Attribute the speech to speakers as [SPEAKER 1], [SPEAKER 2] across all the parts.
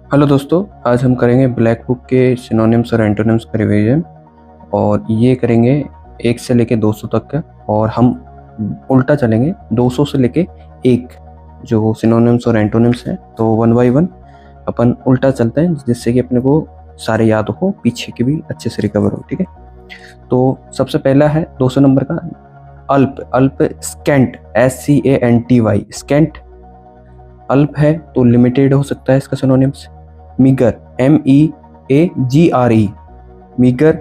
[SPEAKER 1] Hello दोस्तों, आज हम करेंगे ब्लैक बुक के सिनोनिम्स और एंटोनिम्स का रिवीजन। और ये करेंगे 1 से लेके 200 तक का। और हम उल्टा चलेंगे 200 से लेके 1 जो सिनोनिम्स और एंटोनिम्स हैं। तो वन बाय वन अपन उल्टा चलते हैं, जिससे कि अपने को सारे याद हो, पीछे की भी अच्छे से रिकवर हो। ठीक है, तो सबसे पहला है 200 नंबर का अल्प। अल्प स्कैंट, SCANTY, स्कैंट अल्प है तो लिमिटेड हो सकता है इसका synonyms. Meagre, MEAGRE, meagre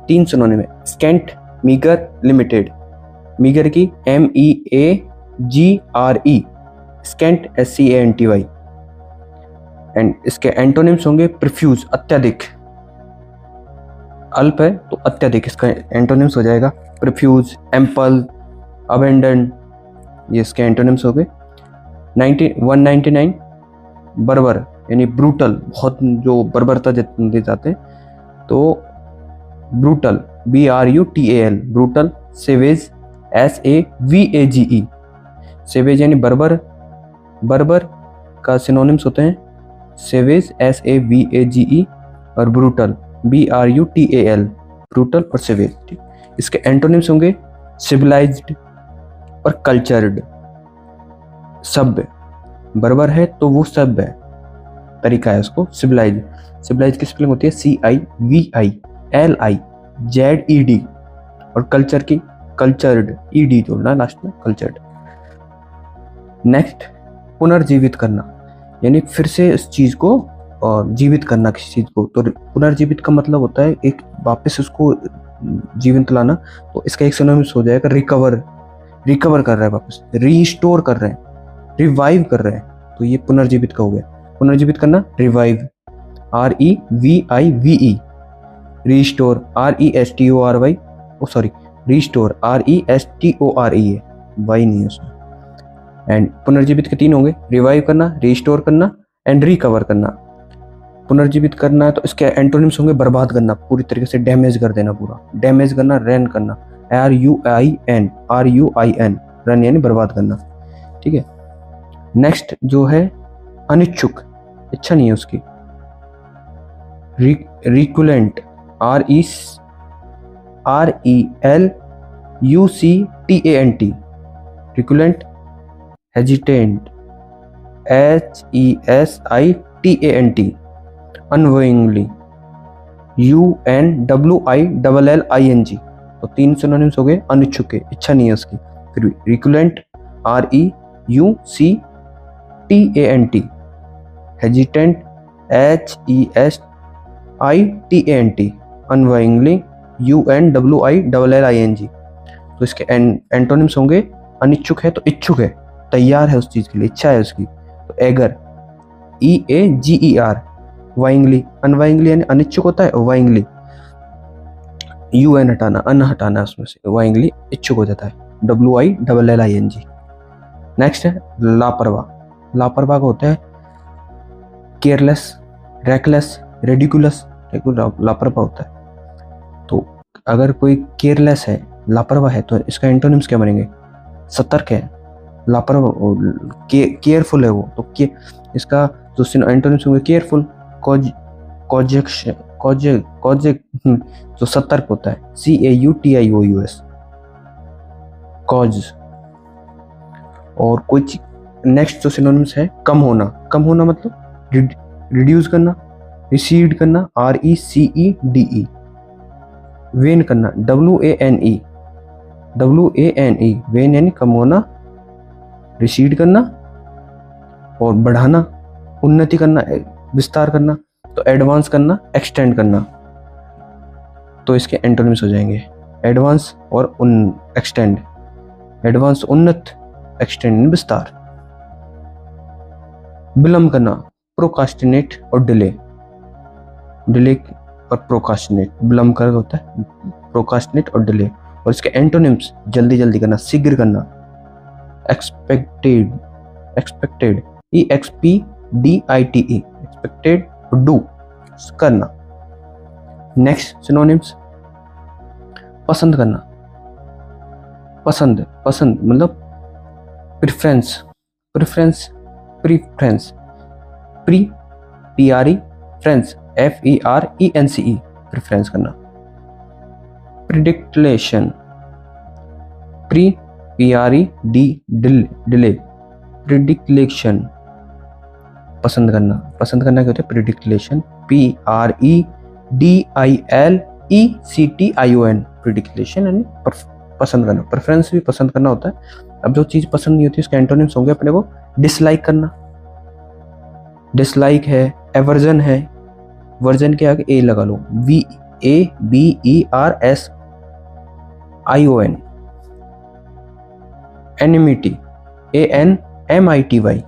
[SPEAKER 1] 3 synonym है, स्कैंट, मीगर, लिमिटेड। मीगर की MEAGRE, स्कैंट SCANTY। एंड इसके एंटोनिम्स होंगे प्रोफ्यूज, अत्यधिक। अल्प है तो अत्यधिक, इसका एंटोनिम्स हो जाएगा प्रोफ्यूज, एम्पल, अबेंडन। ये इसके एंटोनिम्स हो गए। 199 बर्बर यानी ब्रूटल, बहुत जो बर्बरता दे जाते हैं, तो brutal, BRUTAL, brutal. Savage, SAVAGE, savage यानी बर्बर। बर्बर का सिनोनिम्स होते हैं सेवेज, SAVAGE, और ब्रूटल, BRUTAL, ब्रूटल और सेवेज। इसके एंटोनिम्स होंगे सिविलाइज्ड और कल्चर्ड। सभ्य, बर्बर है तो वो सभ्य है, तरीका है उसको सिविलाइज। सिविलाइज की स्पेलिंग होती है CIVILIZED। और कल्चर की कल्चर्ड, ED जोड़ना लास्ट में, कल्चर्ड। नेक्स्ट, पुनर्जीवित करना, यानी फिर से इस चीज को जीवित करना, किसी चीज को। तो पुनर्जीवित का मतलब होता है एक वापस उसको जीवित लाना। तो इसका एक सिनोनिम्स हो जाएगा रिकवर। रिकवर कर रहा है, वापस रीस्टोर कर रहे हैं, रिवाइव कर रहे हैं, तो ये पुनर्जीवित का हो गया। पुनर्जीवित करना, revive, REVIVE, restore, RESTORY, sorry, restore, RESTORE है, वाई नहीं है उसमें। एंड पुनर्जीवित के 3 होंगे, रिवाइव करना, रीस्टोर करना एंड रिकवर करना। पुनर्जीवित करना है तो इसके एंटोनिम्स होंगे बर्बाद करना, पूरी तरीके से डैमेज कर देना, पूरा डैमेज करना, रन करना, RUIN, रन यानी बर्बाद करना। ठीक है। नेक्स्ट जो है अनिच्छुक, इच्छा नहीं है उसकी। रिकुलेंट, RELUCTANT, रिकुलेंट। Hesitant, HESITANT, unwillingly, UNWILLING। तो 3 सिनोनिम्स हो गए अनिच्छुक के, इच्छा नहीं है उसकी। फिर रिकुलेंट, REUCTANT, hesitant, HESITANT, unwillingly, UNWILLING। तो इसके एंटोनिम्स होंगे अनिच्छुक है तो इच्छुक है, तैयार है उस चीज के लिए, इच्छा है उसकी। तो एगर, EAGER, वाइंगली, अनवाइंगली यानी अनिच्छुक होता है, वाइंगली, UN हटाना, अन हटाना उसमें से, वाइंगली इच्छुक हो जाता है, WILLING। नेक्स्ट है लापरवाह। लापरवाह का होता है केयरलेस, रेकलेस, रेडिकुलस, लापरवाह होता है। तो अगर कोई केयरलेस है, लापरवाह है, तो इसका एंटोनिम्स क्या बनेंगे? सतर्क है, लापरवाह, केयरफुल है वो, तो इसका जो एंटोनिम्स होंगे केयरफुल, जो सतर्क होता है, CAUTIOUS, कॉज। और कुछ नेक्स्ट जो सिनोनिम्स है कम होना। कम होना मतलब रिड्यूस करना, रिसीड करना, RECEDE, वेन करना, WANE, वेन यानी कम होना, रिसीड करना और बढ़ाना, उन्नति करना, विस्तार करना। तो एडवांस करना, एक्सटेंड करना। तो इसके एंटोनिम्स हो जाएंगे एडवांस और एक्सटेंड। एडवांस उन्नत, एक्सटेंड विस्तार। विलंब करना, प्रोकास्टिनेट और डिले। डिले और प्रोकास्टिनेट, विलंब कर होता है प्रोकास्टिनेट और डिले। और इसके एंटोनिम्स जल्दी जल्दी करना, शीघ्र करना, एक्सपेक्टेड, EXPDITE, एक्सपेक्टेड, डू, करना। नेक्स्ट सिनोनिम्स, पसंद करना। पसंद मतलब preference, pre PRE फ्रेंस, FERENCE preference करना। प्रिडिक्लेशन, प्री PRED डिले, प्रिडिक्लेशन पसंद करना, पसंद करना क्या होता है प्रिडिक्लेशन, PREDILECTION प्रिडिक्लेशन यानी पसंद करना। प्रेफरेंस भी पसंद करना होता है। अब जो चीज पसंद नहीं होती उसके एंटोनिम्स होंगे अपने को डिसलाइक करना, डिसलाइक है, एवर्जन है, वर्जन के आगे ए लगा लो, VABERSION, एनिमिटी, ANMITY।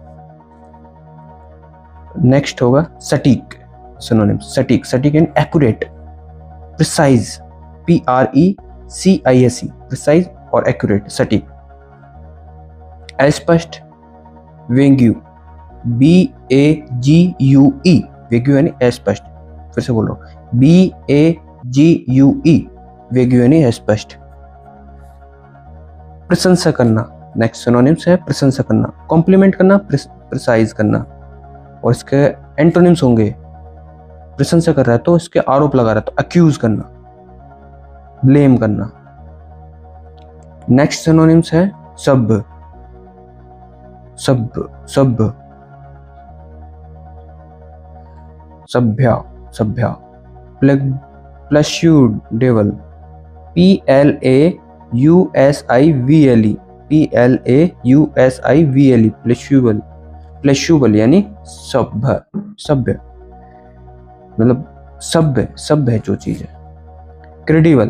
[SPEAKER 1] नेक्स्ट होगा सटीक, सिनोनिम्स, सटीक, सटीक and accurate, precise, PRECISE precise और एक्यूरेट, सटीक। अस्पष्ट, वेग्यू, BAGUE, वेग्यू यानी अस्पष्ट, फिर से बोल रहा हूँ BAGUE, वेग्यू यानी अस्पष्ट। प्रशंसा करना, नेक्स्ट सिनोनिम्स है प्रशंसा करना, कॉम्प्लीमेंट करना, प्रिसाइज करना, और इसके एंटोनिम्स होंगे प्रशंसा कर रहा है तो इसके आरोप लगा रहा है तो अक्यूज करना, ब्लेम करना। नेक्स्ट सिनोनिम्स है सब, सब, सब, सभ्या, सभ्या, प्लस्यूडेबल, PLAUSIVLE, PLAUSIVLE, प्लस्यूबल, प्लस्यूबल यानी सभ्य, सभ्य मतलब सभ्य, सभ्य है जो चीज है। क्रेडिबल,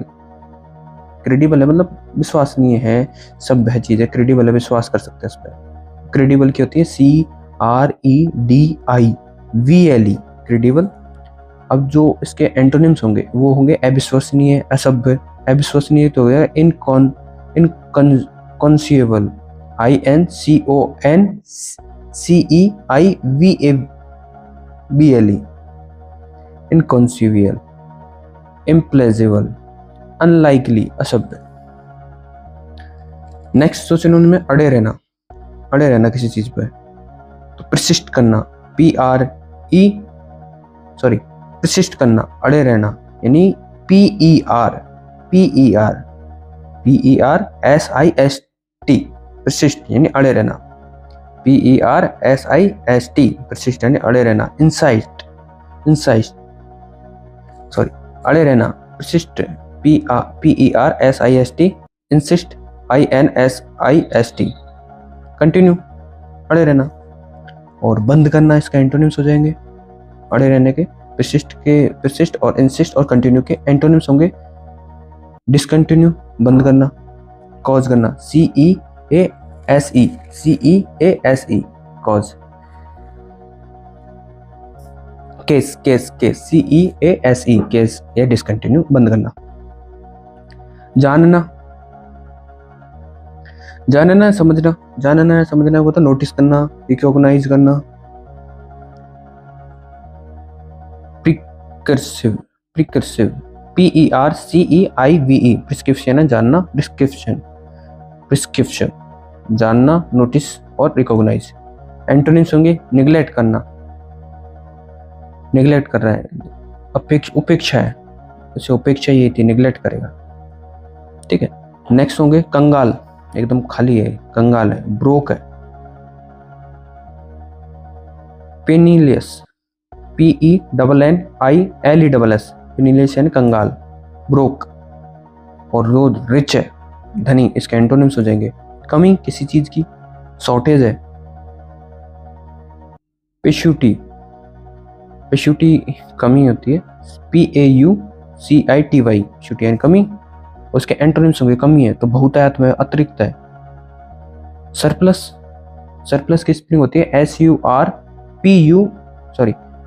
[SPEAKER 1] क्रेडिबल है मतलब विश्वसनीय है, सभ्य है चीज है, क्रेडिबल है विश्वास कर सकते हैं इस पर। क्रेडिबल की होती है CREDIVLE, क्रेडिबल। अब जो इसके एंटोनिम्स होंगे वो होंगे अविश्वसनीय, असभ्य, अविश्वसनीय तो हो गया इनकॉन्सीवेबल, INCONCEIVABLE, इनकॉन्सीवियल, इम्प्लेजिबल, अनलाइकली, असभ्य। नेक्स्ट तो सिनोनिम में अड़े रहना, अड़े रहना किसी चीज पे, तो प्रशिष्ट करना, प्रशिष्ट करना, अड़े रहना यानी PERSIST, प्रशिष्ट यानी अड़े रहना, PERSIST, प्रशिष्ट यानी अड़े रहना। इंसाइट, इंसाइट सॉरी अड़े रहना, प्रशिष्ट, PERSIST, इंसिस्ट, INSIST, कंटिन्यू, अड़े रहना। और बंद करना इसका एंटोनिम्स हो जाएंगे अड़े रहने के, प्रशिष्ट के, प्रशिष्ट और इंसिस्ट और कंटिन्यू के एंटोनिम्स होंगे डिसकंटिन्यू, बंद करना, कॉज करना, CEASE, cause. Case, case, case, CEASE, case या डिसकंटिन्यू, बंद करना। जानना, जानना है समझना, जानना है समझना को तो नोटिस करना, रिकॉग्नाइज करना। प्रिकर्सिव, प्रिकर्सिव, PERCEIVE, प्रिस्क्रिप्शन है जानना, प्रिस्क्रिप्शन, प्रिस्क्रिप्शन, जानना, नोटिस और रिकॉग्नाइज। एंटोनिम्स होंगे निगलेक्ट करना, निगलेक्ट कर रहा है, उपेक्षा है, इसे उपेक्षा ये थी, निगलेक्ट करेगा, ठीक है। नेक्स्ट होंगे कंगाल, एकदम खाली है, कंगाल है, ब्रोक है। पेनीलियस, PENNILESS, पेनीलियस यानी कंगाल, ब्रोक। और जो रिच है, धनी, इसके एंटोनिम्स हो जाएंगे कमी किसी चीज की, शॉर्टेज है। पेशुटी, पेशुटी कमी होती है, PAUCITY, पेशुटी यानी कमी, उसके एंटोनिम्स होंगे कमी है तो बहुतायत में, अतिरिक्त है। सरप्लस, सरप्लस की स्पेलिंग होती है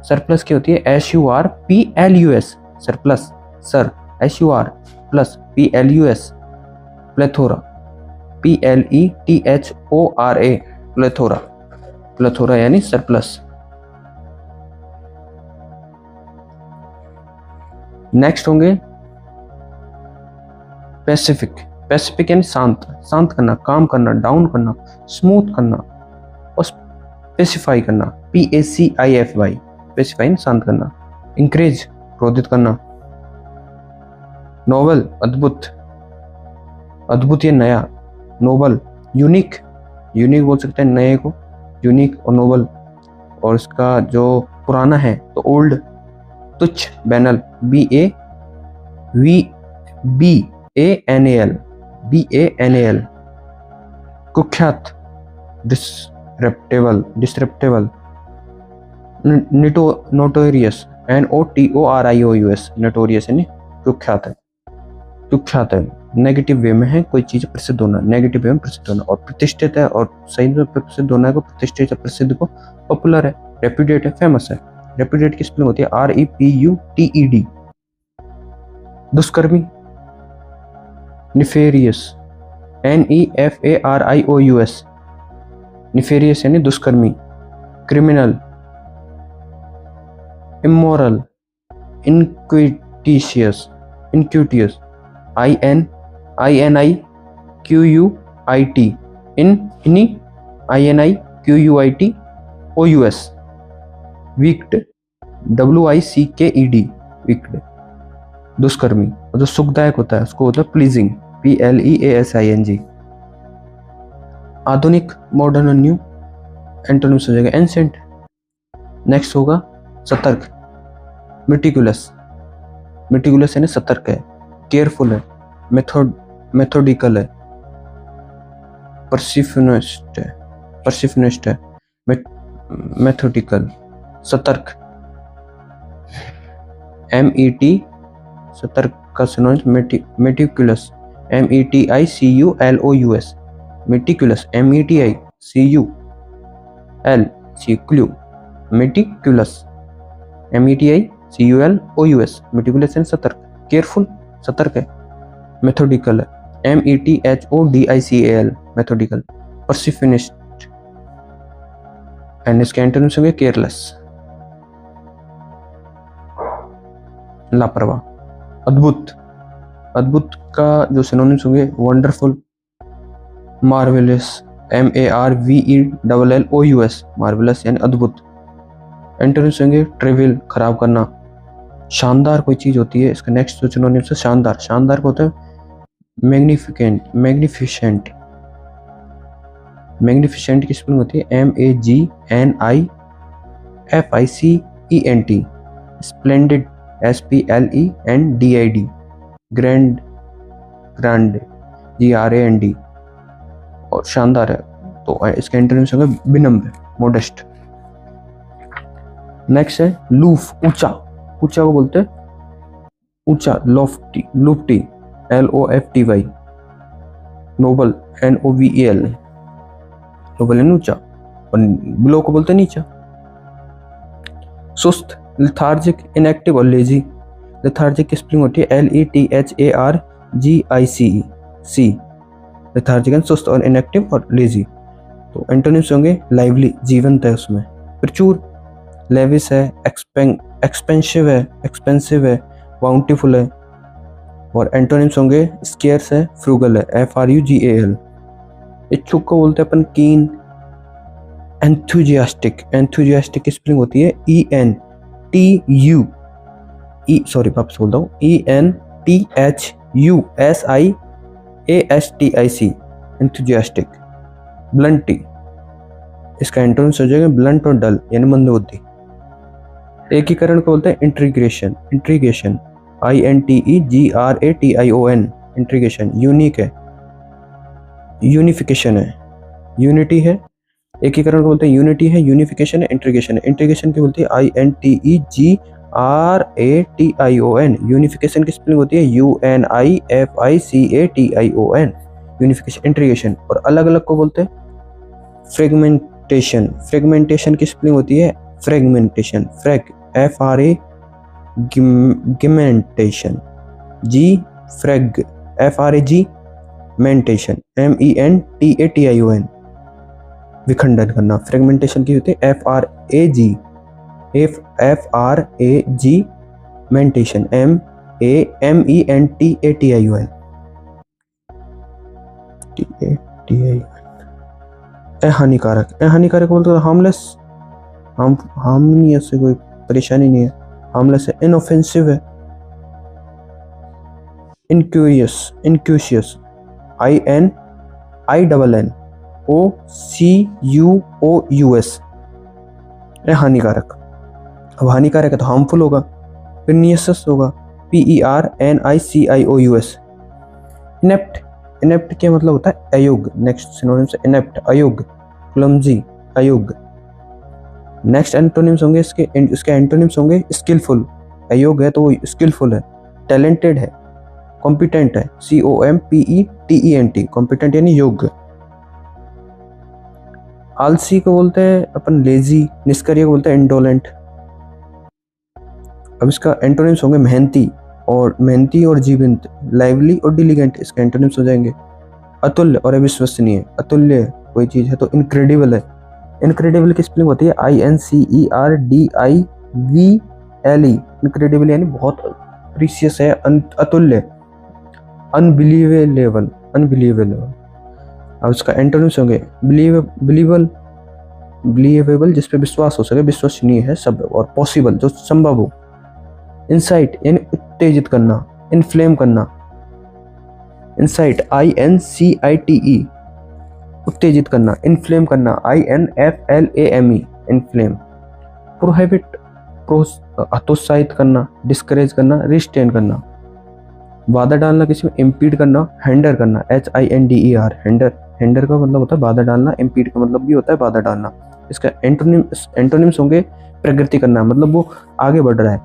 [SPEAKER 1] सरप्लस की होती है SURPLUS, surplus, sir, SURPLUS। Plethora, PLETHORA, plethora, plethora यानी सरप्लस। नेक्स्ट होंगे पैसिफिक, पैसिफिक यानी शांत, शांत करना, काम करना, डाउन करना, स्मूथ करना और स्पेसिफाई करना, PACIFY, पेसिफाइन शांत करना, इंकरेज क्रोधित करना, नोवेल अद्भुत, अद्भुत या नया, नोबल यूनिक, यूनिक बोल सकते हैं नए को, यूनिक और नोबल, और इसका जो पुराना है तो ओल्ड, तुच्छ बैनल, BANAL, कुख्यात, डिसरेप्टेबल, नोटोरियस, NOTORIOUS, नोटोरियस यानी कुख्यात है, कुख्यात है, नेगेटिव वे में है कोई चीज प्रसिद्ध होना, नेगेटिव वे में प्रसिद्ध होना, और प्रतिष्ठित है और सही में प्रसिद्ध होना है को, प्रतिष्ठित है प्रसिद्ध को पॉपुलर है, रेप्यूटेड है फेमस है, रेप्यूटेड की स्पेलिंग होती है REPUTED, दुष्कर्मी, निफेरियस, NEFARIOUS, निफेरियस यानी दुष्कर्मी, criminal, immoral, iniquitous, INIQUIT, INIQUITOUS, wicked, WICKED, wicked, दुष्कर्मी, और जो सुखदायक होता है उसको होता है प्लीजिंग, PLEASING, आधुनिक, मॉडर्न और न्यू, एंटोनिम्स हो जाएगा एंसेंट। नेक्स्ट होगा सतर्क, मेटिकुलस, मेटिकुलस यानी सतर्क है, केयरफुल है, मेथोडिकल है, परसिफनिस्ट है, मेथोडिकल, सतर्क, MET, सतर्क का synonym meticulous, METICULOUS, meticulous, METICUL, meticulous, METICULOUS, meticulous यानी सतर्क, केयरफुल सतर्क है, मेथोडिकल है, METHODICAL, मेथोडिकल, परसिफनिस्ट, एंड इसके एंटोनिम्स होंगे केयरलेस, लापरवाह, अद्भुत, अद्भुत का जो सिनोनिम्स होंगे वंडरफुल, मार्वेलस, MARVELLOUS, मार्वेलस यानी अद्भुत, एंटोनिम्स होंगे ट्रिवियल, खराब करना, शानदार कोई चीज होती है, इसका नेक्स्ट जो सिनोनिम्स है शानदार, शानदार को होता है मैग्निफिकेंट, मैग्निफिशेंट, मैग्निफिशेंट की स्पेलिंग होती है MAGNIFICENT, splendid, SPLENDID, grand, grand, GRAND, और शानदार है तो इसके एंटोनिम्स होंगे विनम्र, मोडेस्ट। नेक्स्ट है लूफ, ऊंचा, ऊंचा को बोलते हैं ऊंचा, lofty, lofty, LOFTY, noble, NOVEL, noble यानी ऊंचा, और बिलो को बोलते हैं नीचा। सुस्त, लेथार्जिक, इनएक्टिव और लेजी, लेथार्जिक की स्पेलिंग होती है LETHARGIC, लेथार्जिक एंड सुस्त, और इनएक्टिव और लेजी। तो एंटोनिम्स होंगे लाइवली, जीवंत है उसमें, प्रचुर, लेविस है, एक्सपेंसिव है, बाउंटीफुल है, और एंटोनिम्स होंगे स्केर्स है, फ्रूगल है, FRUGAL। इच्छुक को बोलते हैं अपन कीन, एंथुजियास्टिक, एंथुजियास्टिक की स्पेलिंग होती है ENTHUSIASTIC, एंथुजियास्टिक। ब्लंटी, इसका एंटोनिम्स हो जाएगा ब्लंट और डल यानी मंदबुद्धि। एकीकरण को बोलते हैं integration, integration, INTEGRATION, integration. Unique है, यूनिफिकेशन है, यूनिटी है, एकीकरण को बोलते हैं यूनिटी है, यूनिफिकेशन है, इंटीग्रेशन है। इंटीग्रेशन की बोलती है INTEGRATION, यूनिफिकेशन की स्पेलिंग होती है UNIFICATION, यूनिफिकेशन, इंटीग्रेशन। और अलग अलग को बोलते हैं फ्रेगमेंटेशन, फ्रेगमेंटेशन की स्पेलिंग होती है fragmentation, frag, FRAGmentation, FRAGmentation, MENTATION, विखंडन करना। फ्रेगमेंटेशन की होती है FRAGmentation, MENTATION। अहानिकारक, अहानिकारक बोलते हैं हार्मलेस, हार्मनियस से कोई परेशानी नहीं है, हार्मलेस है, इनऑफेंसिव है, इनक्यूशियस, ININOCUOUS, हानिकारक। अब हानिकारक है तो हार्मफुल होगा, परनिशियस होगा, PERNICIOUS। इनेप्ट, इनेप्ट क्या मतलब होता है? अयोग्य। नेक्स्ट सिनोनिम से इनेप्ट, अयोग्य, क्लमजी, अयोग्य। नेक्स्ट एंटोनिम्स होंगे इसके एंटोनिम्स होंगे स्किलफुल, अयोग्य है तो वो स्किलफुल है, टैलेंटेड है, कॉम्पिटेंट है, COMPETENT, कॉम्पिटेंट यानी योग्य। आलसी को बोलते हैं अपन लेजी, निष्क्रिय को बोलते हैं इंडोलेंट। अब इसका एंटोनिम्स होंगे मेहनती और जीवंत, लाइवली और डिलीगेंट, इसके एंटोनिम्स हो जाएंगे। अतुल्य और अविश्वसनीय, अतुल्य कोई चीज है तो इनक्रेडिबल है, इनक्रेडिबल की स्पेलिंग होती है INCERDIVLE, इनक्रेडिबल यानी बहुत प्रीशियस है, अतुल्य, अनबिलीवेबल, अब इसका एंटोनिम्स होंगे बिलीवेबल जिस पे विश्वास हो सके, विश्वसनीय है सब, और पॉसिबल जो संभव हो, इंसाइट यानी उत्तेजित करना, इन्फ्लेम करना, इंसाइट INCITE, उत्तेजित करना, इन्फ्लेम करना, INFLAME, इन्फ्लेम। प्रोहिबिट, हतोत्साहित करना, डिस्करेज करना, रिस्ट्रेन करना। बाधा डालना, किसी में इम्पीड करना, हैंडर करना, HINDER, हैंडर का मतलब होता है बाधा डालना, इम्पीड का मतलब भी होता है बाधा डालना। इसका एंटोनिम्स होंगे प्रगति करना, मतलब वो आगे बढ़ रहा है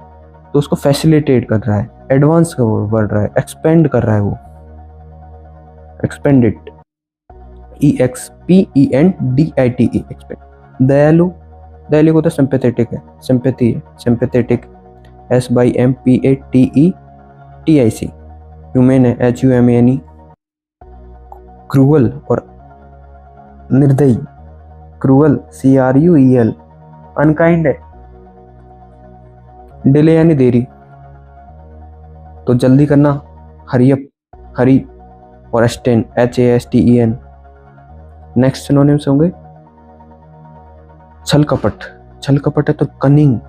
[SPEAKER 1] तो उसको फैसिलिटेट कर रहा है, एडवांस बढ़ रहा है, एक्सपेंड कर रहा है, वो एक्सपेंडेड, EXPENDITE, एक्सपेंड। दयालु, दयालु को तो सिंपैथेटिक है, सिंपैथी है, सिंपैथेटिक, SYMPATHETIC। ह्यूमन है, HUMANE। क्रूअल और निर्दयी, क्रूअल, CRUEL, अनकाइंड है, डिले यानी देरी, तो जल्दी करना, हरीअप, हरी, और एस्टेन, HASTEN। नेक्स्ट सिनोनिम्स होंगे छल कपट, छल कपट है तो कनिंग,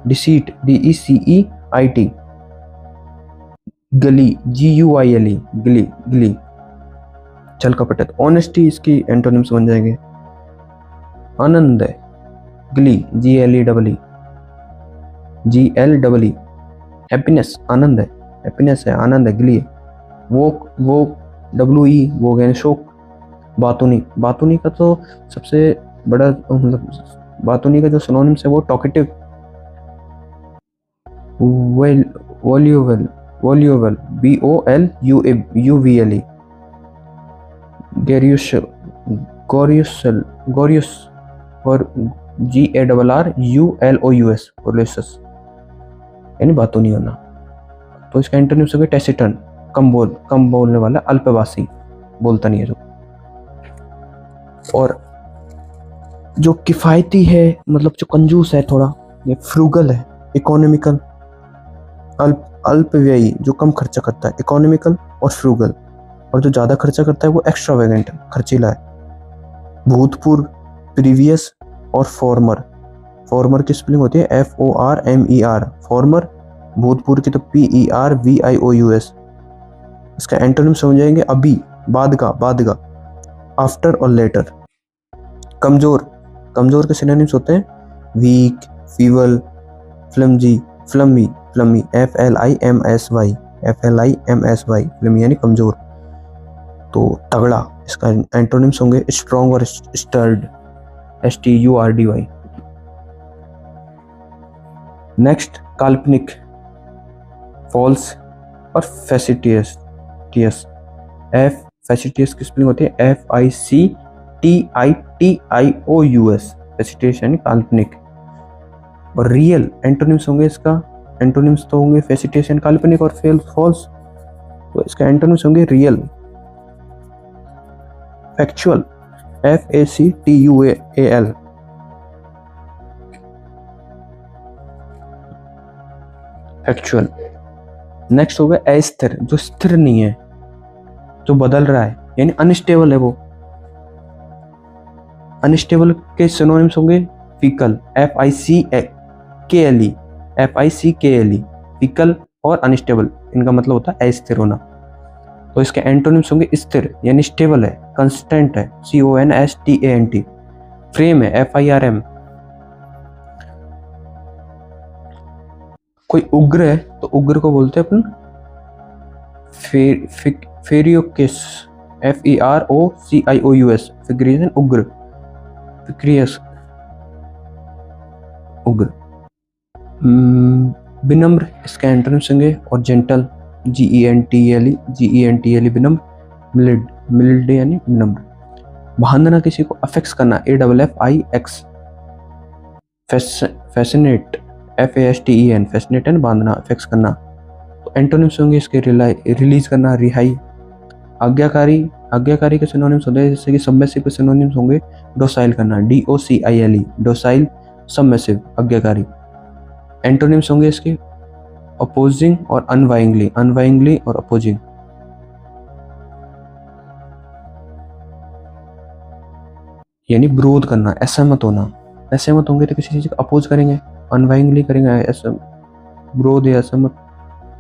[SPEAKER 1] डिसीट, DECEIT, गली, GUILE, गिली, छल कपट है तो ऑनेस्टी, इसकी एंटोनिम्स बन जाएंगे। आनंद है, ग्ली, GLEE, हैप्पीनेस, आनंद है, हैप्पीनेस है, आनंद है, ग्ली है। वो WE, वो यानी शोक। बातूनी का तो सबसे बड़ा मतलब, बातूनी का जो सिनोनिम्स है वो टॉकेटिव, वॉल्यूबल, BOLUVLE, गैरियस और GARRULOUS, गोरियस यानी बातों नहीं होना। तो इसका एंटोनिम्स हो गया टेसिटर्न, कम बोलने वाला, अल्पवासी, बोलता नहीं है जो। और जो किफायती है मतलब जो कंजूस है थोड़ा, ये फ्रूगल है, इकोनॉमिकल, अल्पव्ययी जो कम खर्चा करता है, इकोनॉमिकल और फ्रूगल। और जो ज्यादा खर्चा करता है वो एक्स्ट्रावेगेंट, खर्चीला है। भूतपूर्व, प्रीवियस और फॉर्मर की स्पेलिंग होती है FORMER, फॉर्मर। भूतपूर्व की तो PERVIOUS। इसका एंटोनिम समझेंगे अभी, बाद का, आफ्टर और लेटर। कमजोर के सिनोनिम्स होते हैं वीक, फीबल, फ्लमी, FLIMSY, फ्लमी यानी कमजोर। तो तगड़ा, इसका एंटोनिम्स होंगे स्ट्रॉन्ग और स्टर्ड, STURDY। नेक्स्ट काल्पनिक, फॉल्स और फैसिटियस। फैसिटियस की स्पेलिंग होती है FICTITIOUS, फैसिटियस यानी काल्पनिक। और रियल एंटोनिम्स होंगे, इसका एंटोनिम्स तो होंगे फैसिटियस यानी काल्पनिक और फॉल्स, तो इसका एंटोनिम्स होंगे real, factual, FACTUAL। Factual. Next होगा अस्थिर, जो स्थिर नहीं है, जो बदल रहा है, यानी अनस्टेबल है वो। अनस्टेबल के सिनोनिम्स होंगे फीकल, FICKLE, FICKLE, फिकल और अनस्टेबल, इनका मतलब होता है अस्थिर होना। तो इसके एंटोनिम्स होंगे स्थिर यानी स्टेबल है, कंस्टेंट है CONSTANT, फ्रेम है FIRM। कोई उग्र है तो उग्र को बोलते हैं अपन फेरियोकिस, FEROCIOUS, फिक्रियस उग्र, फिक्रियस उग्र। विनम्र इसके एंटोनिम्स होंगे और जेंटल, GENTLE विनम्र, मिल्ड यानी विनम्र। बांधना किसी को अफेक्स करना, AFFIX, fascinate FASTEN, fascinate and बांधना, अफेक्स करना। तो एंटोनिम्स होंगे इसके रिलीज करना, रिहाई। आज्ञाकारी के सिनोनिम्स होते हैं जैसे कि सबमिसिव के सिनोनिम्स होंगे डोसाइल करना, DOCILE, डोसाइल, सबमिसिव, आज्ञाकारी। एंटोनिम्स होंगे इसके अपोजिंग और अनवाइंगली और अपोजिंग। यानी विरोध करना, असहमत होना। असहमत होंगे तो किसी चीज को अपोज करेंगे, अनवाइंगली करेंगे, विरोध या असहमत।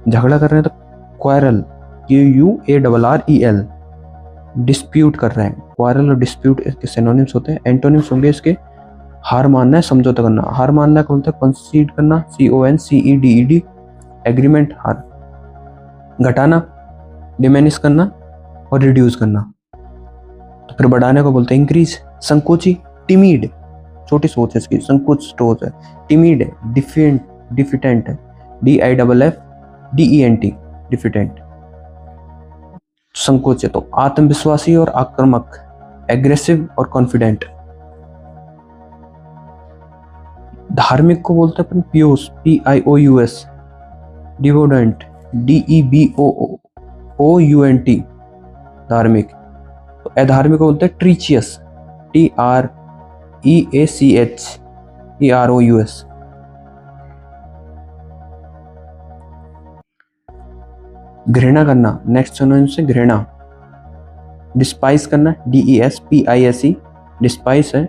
[SPEAKER 1] झगड़ा कर रहे हैं तो क्वारल, QUARREL, डिस्प्यूट कर रहे हैं। क्वारल और डिस्प्यूट इसके सिनोनिम्स होते हैं। एंटोनिम्स होंगे इसके हार मानना है, समझौता करना। हार मानना को बोलते हैं कंसीड करना, CONCEDED, एग्रीमेंट, हार। घटाना, डिमिनिश करना और रिड्यूस करना। तो फिर बढ़ाने को बोलते हैं इंक्रीज, संकोची, टिमिड, छोटी सोच है इसकी, संकोच सोच है। टिमिड है, डिफिटेंट है, DIFFDENT, डिफिटेंट, संकोच है। तो आत्मविश्वासी और आक्रामक, एग्रेसिव और कॉन्फिडेंट। धार्मिक को बोलते हैं अपन पियोस, PIOUS, डिवोडेंट, DEBOOUNT, धार्मिक। तो अधार्मिक को बोलते हैं ट्रीचियस, TREACHEROUS। घृणा करना, नेक्स्ट सिनोनिम से घृणा। डिस्पाइस करना, DESPISE, डिस्पाइस है,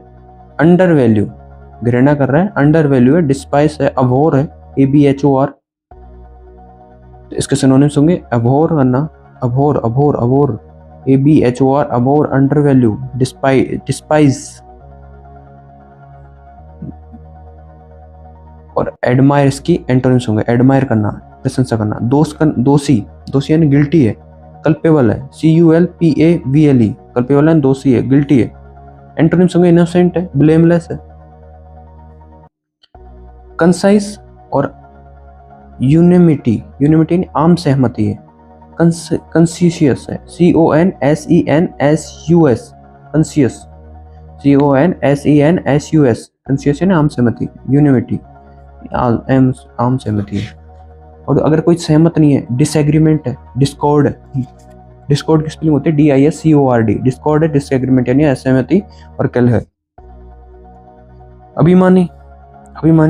[SPEAKER 1] अंडर वैल्यू, घृणा कर रहा है, अंडर वैल्यू है, डिस्पाइस है, अभोर है, ABHOR। तो इसके सिनोनिम्स होंगे अभोर करना, Abor, ABHOR, Abor, under value, despise. और एडमायर इसकी एंटोनिम्स होंगे, एडमायर करना, प्रशंसा करना। दोषी यानी गिल्टी है, कल्पेबल है, CULPAVLE, कल्पेबल है, दोषी है, गिल्टी है। एंटोनिम्स होंगे इनोसेंट है, ब्लेमलेस है। कंसाइस और यूनिमिटी आम सहमति है। कंसिशियस है, CONSENSUS, कंसियस, CONSENSUS, कंसियस है ना, आम सहमति। यूनिमिटी आम सहमति है। और अगर कोई सहमत नहीं है, डिसएग्रीमेंट है, डिस्कॉर्ड है। डिस्कॉर्ड की स्पेलिंग होती है DISCORD, डिस्कॉर्ड है, डिसएग्रीमेंट यानी असहमति और कलह। अभिमानी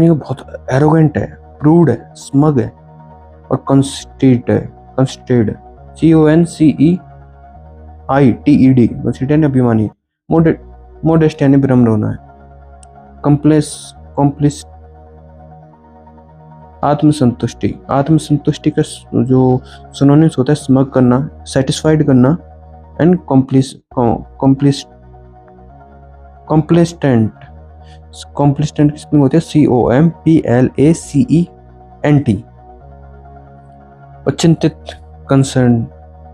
[SPEAKER 1] को बहुत एरोगेंट है, प्रूड है, स्मग है और कंस्टेड है, CONCEITED, कंस्टेड यानी अभिमानी। मोडेस्ट यानी विनम्र होना है। कॉम्प्लेक्स आत्मसंतुष्टि का जो सिनोनिम्स होता है स्मग करना, सेटिस्फाइड करना एंड कॉम्प्लेसेंट की स्पेलिंग होती है COMPLACENT। और चिंतित, कंसर्न,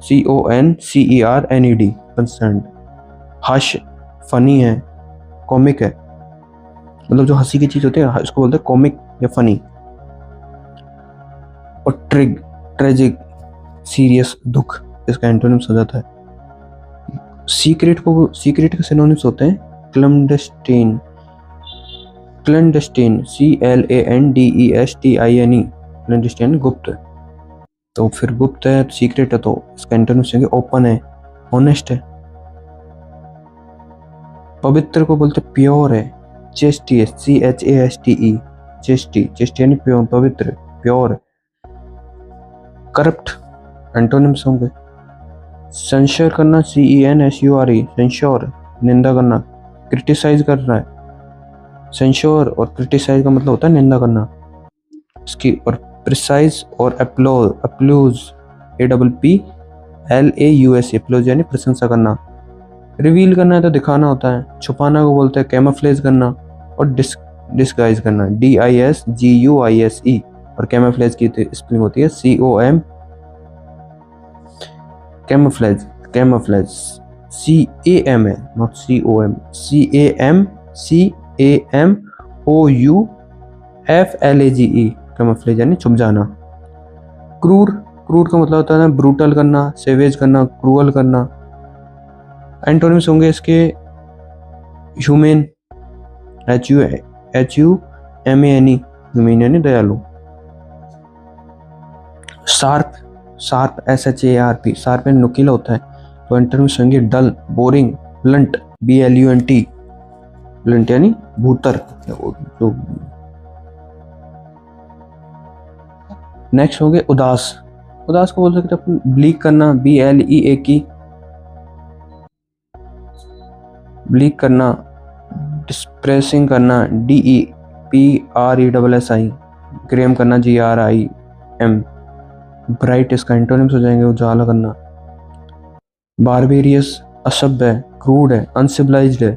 [SPEAKER 1] CONCERNED, कंसर्न। हास्य, फनी है, कॉमिक है, मतलब जो हंसी की चीज होती है इसको बोलते हैं कॉमिक या फनी। और ट्रेजिक, सीरियस, दुख, इसका एंटोनिम्स हो जाता है। सीक्रेट के सिनोनिम्स होते हैं क्लैंडस्टीन, CLANDESTINE, क्लैंडस्टीन, गुप्त। तो फिर गुप्त है, सीक्रेट है, तो इसका एंटोनिम्स होंगे ओपन है, ऑनेस्ट है। पवित्र को बोलते प्योर है, चेस्टी है, CHASTE, चेस्टी यानी प्योर, पवित्र, प्योर। करप्ट एंटोनिम्स होंगे सेंश्योर करना, CENSURE, सेंश्योर, निंदा करना। क्रिटिसाइज कर रहा है, सेंश्योर और क्रिटिसाइज का मतलब होता है निंदा करना। इसकी, और प्रिसाइज और अप्लूज APPLAUS अप्लूज यानी प्रशंसा करना। रिवील करना है तो दिखाना होता है, छुपाना को बोलते हैं कैमोफ्लेज करना, और डिस्गाइज करना DISGUISE, और कैमोफ्लेज की स्पेलिंग होती है COM, कैमोफ्लेज CAM है, नॉट COM, CAMOUFLAGE, कैमोफ्लेज यानी छुप जाना। क्रूर का मतलब होता है ब्रूटल करना, सेवेज करना, क्रूअल करना। एंटोनिम्स होंगे इसके ह्यूमेन HUMANE, ह्यूमेन यानी दयालु। शार्प SHARP, शार्प यानी नुकीला होता है, तो एंटोनिम्स होंगे डल, बोरिंग, ब्लंट BLUNT, ब्लंट यानी भूतर। तो नेक्स्ट हो गए उदास को बोल सकते हैं अपन ब्लीक करना BLEAK, ब्लीक करना, डिस्प्रेसिंग करना DEPRESSI, ग्रेम करना GRIM, ब्राइट इसका एंटोनिम्स हो जाएंगे उजाला करना। बारबेरियस असभ्य है, क्रूड है, अनसिविलाइज्ड है।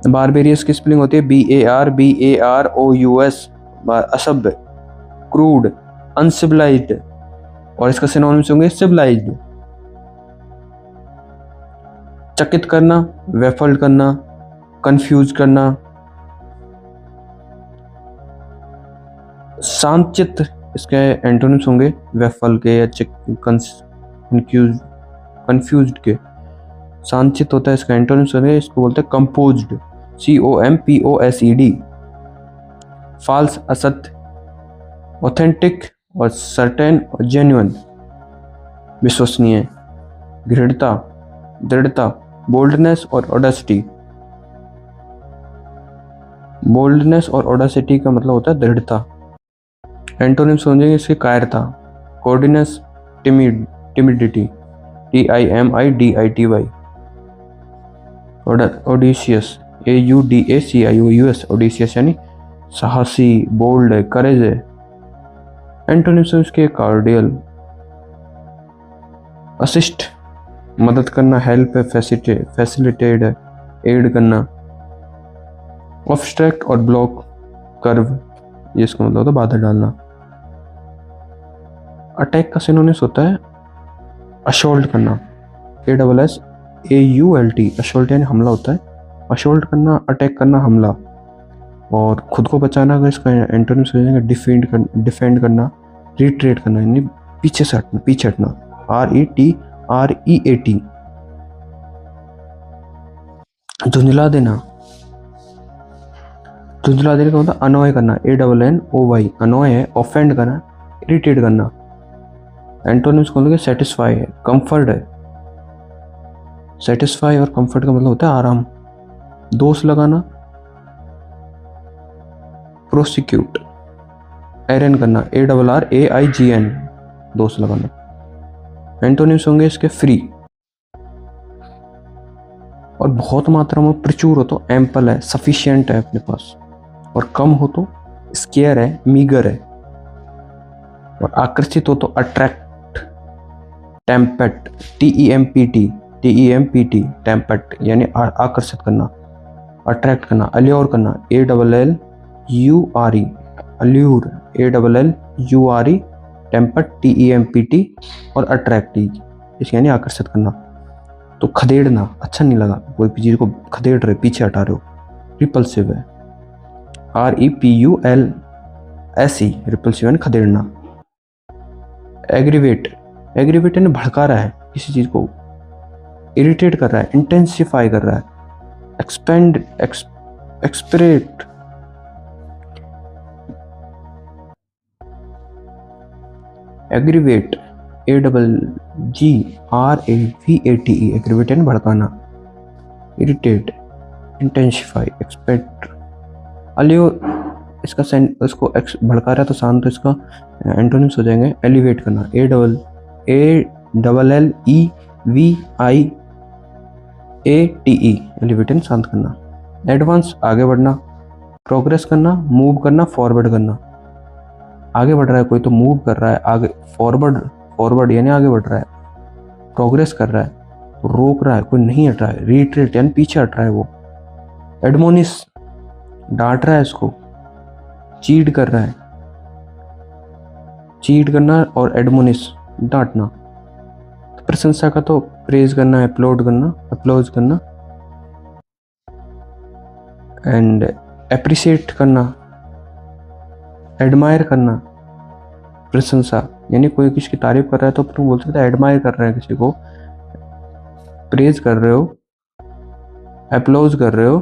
[SPEAKER 1] बारबेरियस की स्पेलिंग होती है BARBAROUS, असभ्य, क्रूड, अनसिविलाइज्ड, और इसका सिनोनिम्स होंगे सिविलाइज्ड। चकित करना, वेफल्ड करना, कंफ्यूज करना। शांतचित्त, इसके एंटोनिम्स होंगे वेफल के या कंफ्यूज्ड के। शांतचित्त होता है, इसका एंटोनिम्स होंगे, इसको बोलते हैं कंपोज्ड COMPOSED। फाल्स असत्य, ऑथेंटिक और सर्टेन और जेन्युइन, विश्वसनीय। दृढ़ता, बोल्डनेस और ऑडेसिटी का मतलब होता है दृढ़ता। एंटोनिम्स हो जाएंगे इसकी कायरता, cowardliness, timidity TIMIDITY। Audacious AUDACIOUS, audacious यानी साहसी, बोल्ड है, करेज है। एंटोनिम्स इसके कार्डियल, असिस्ट, मदद करना, हेल्प है, फैसिलिटेट है, एड करना। ऑब्स्ट्रैक्ट और ब्लॉक, कर्व, ये इसका मतलब होता है बाधा डालना। अटैक का सिनोनिम्स होता है असॉल्ट करना ASSAULT, असॉल्ट यानी हमला होता है, असॉल्ट करना, अटैक करना, हमला। और खुद को बचाना अगर इसका एंटोनिम्स हो जाएगा डिफेंड करना, रिट्रेट करना यानी पीछे हटना RETREAT। धुंधला देना का मतलब अनॉय करना ANNOY, अनॉय है, ऑफेंड करना, इरिटेट करना। एंटोनिम्स को बोलेंगे सेटिस्फाई है, कंफर्ट है। सेटिस्फाई और कंफर्ट का मतलब होता है आराम। दोष लगाना, प्रोसिक्यूट, एरन करना ARRAIGN, दोष लगाना। एंटोनिम्स होंगे इसके फ्री, और बहुत मात्रा में प्रचुर हो तो एम्पल है, सफिशिएंट है अपने पास, और कम हो तो स्केयर है, मीगर है। और आकर्षित हो तो अट्रैक्ट, टेम्पेट TEMPT, टेम्पेट यानी आकर्षित करना, अट्रैक्ट करना। अल्योर करना ALLURE, अल्यूर ALLURE, टेम्पेट TEMPT, और अट्रैक्ट इसके यानी आकर्षित करना। तो खदेड़ना, अच्छा नहीं लगा, कोई चीज को खदेड़ रहे, पीछे हटा रहे हो, रिपल्सिव है REPULSE, रिपल्सिव यानी खदेड़ना। एग्रीवेट यानी भड़का रहा है, किसी चीज को इरिटेट कर रहा है, इंटेंसिफाई कर रहा है। एक्सपेरेट, एग्रीवेट AGGRAVATE, एग्रीवेट यानी भड़काना। Irritate, intensify, expect. अल्योर, इसको भड़का रहा है तो शांत, तो इसका एंटोनिम्स हो जाएंगे एलिवेट करना ALLEVIATE, एलिवेट यानी शांत करना। एडवांस, आगे बढ़ना, प्रोग्रेस करना, मूव करना, फॉरवर्ड करना। आगे बढ़ रहा है, कोई तो मूव कर रहा है आगे, फॉरवर्ड, फॉरवर्ड यानी आगे बढ़ रहा है, प्रोग्रेस कर रहा है, तो रोक रहा है, कोई नहीं हट रहा है, रिट्रीट यानी पीछे हट रहा है वो। एडमोनिश, डांट रहा है उसको, चीट कर रहा है, चीट करना और एडमोनिश डांटना। तो प्रशंसा का तो प्रेज करना, अपलोड करना, अप्लोज करना, एंड एप्रिशिएट करना, एडमायर करना। प्रशंसा यानी कोई किसी की तारीफ कर रहा है तो तुम बोल सकते हो एडमायर कर रहे हैं किसी को, प्रेज कर रहे हो, अप्लोज कर रहे हो,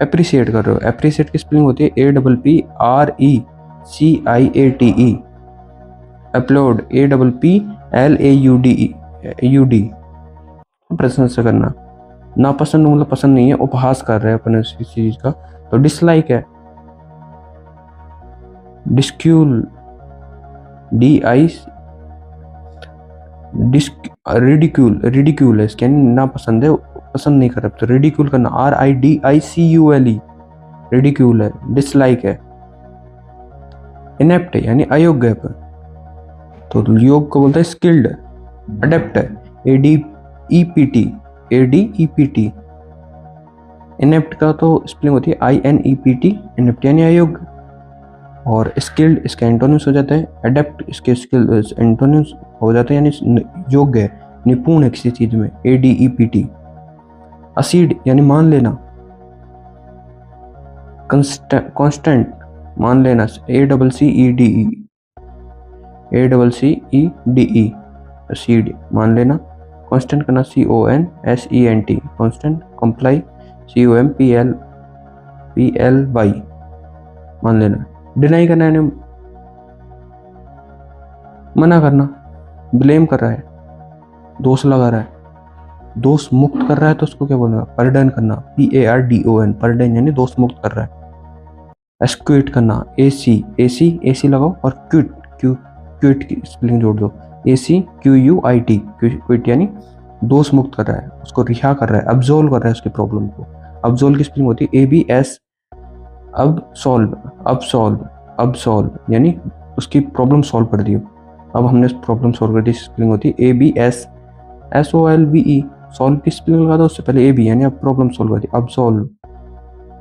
[SPEAKER 1] एप्रिशिएट कर रहे हो। एप्रिशिएट की स्पेलिंग होती है APPRECIATE, अपलोड APPLAUD। प्रशंसा करना, नापसंद मतलब पसंद नहीं है, उपहास कर रहे हैं अपने उस चीज का, तो डिसलाइक है। डिस्क्यूल, रिडिक्यूल, रिडिक्यूल है इसके यानी नापसंद है, पसंद नहीं कर रहे, तो रिडिक्यूल करना, RIDICULE, रिडिक्यूल है, डिसलाइक है। इनेप्ट है यानी अयोग्य है, तो योग को बोलते हैं स्किल्ड। अडेप्ट है, ADEPT, इनेप्ट का तो स्पेलिंग होती है INEPT, इनेप्ट यानी अयोग्य। और स्किल्ड इसके एंटोनिम्स हो जाते हैं, अडेप्ट इसके स्किल एंटोनिम्स हो जाते हैं यानी योग्य है, निपुण है किसी चीज में, ADEPT। असीड यानी मान लेना, कांस्टेंट मान लेना, ACCEDE, असीड मान लेना। कांस्टेंट करना, CONSENT, कांस्टेंट। कंप्लाई, COMPLY, मान लेना। डिनाई करना यानी मना करना, ब्लेम कर रहा है, दोष लगा रहा है, दोष मुक्त कर रहा है तो उसको क्या बोलना, पर्डन करना, PARDON, पर्डन यानी दोष मुक्त कर रहा है। एक्सक्यूट करना, AC लगाओ और क्विट की स्पेलिंग जोड़ दो, ACQUIT, क्विट यानी दोष मुक्त कर रहा है, उसको रिहा कर रहा है, अब्सॉल्व कर रहा है उसकी प्रॉब्लम को। अब्सॉल्व की स्पेलिंग होती है ABS, अब्सॉल्व यानी उसकी प्रॉब्लम सॉल्व कर दी। अब हमने प्रॉब्लम सॉल्व कर दी, स्पेलिंग होती है ABS SOLVE, सॉल्व की स्पेलिंग लगा दो उससे पहले AB यानी अब प्रॉब्लम सॉल्व कर दी, absolve.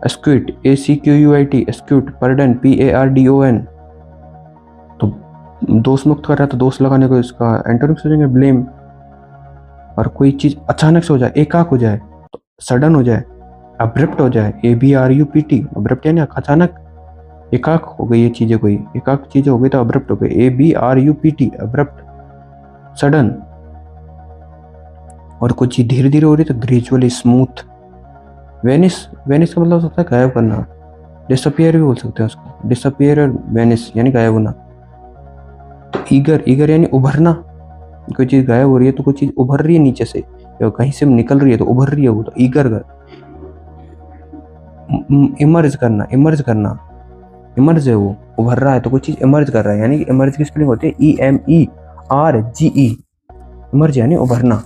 [SPEAKER 1] Acquit, ACQUIT, acquit. Pardon, PARDON, तो दोष मुक्त कर रहा है तो दोष लगाने को इसका एंटोनिम्स हो जाएंगे, ब्लेम। और कोई चीज अचानक से हो जाए, एकाक हो जाए, तो सडन हो जाए, अब्रप्ट हो जाए, ABRUPT, अब्रप्ट यानी अचानक, एकाक हो गई ये चीजें, कोई एकाक चीजें हो गई तो अब्रप्ट हो गई, ABRUPT, अब्रप्ट, सडन। और कुछ चीज धीरे धीरे हो रही तो ग्रेजुअली, स्मूथ। वेनिस का मतलब होता है गायब करना, डिसअपियर भी बोल सकते हैं उसको, डिसअपियर और वेनिस यानी गायब होना। तो ईगर यानी उभरना, कोई चीज गायब हो रही है तो कोई चीज उभर रही है नीचे से या कहीं से निकल रही है तो उभर रही है वो, तो ईगर। इमर्ज करना, इमर्ज है वो, उभर रहा है तो कोई चीज इमर्ज कर रहा है, यानी इमर्ज की स्पेलिंग होती है EMERGE, इमर्ज यानी उभरना।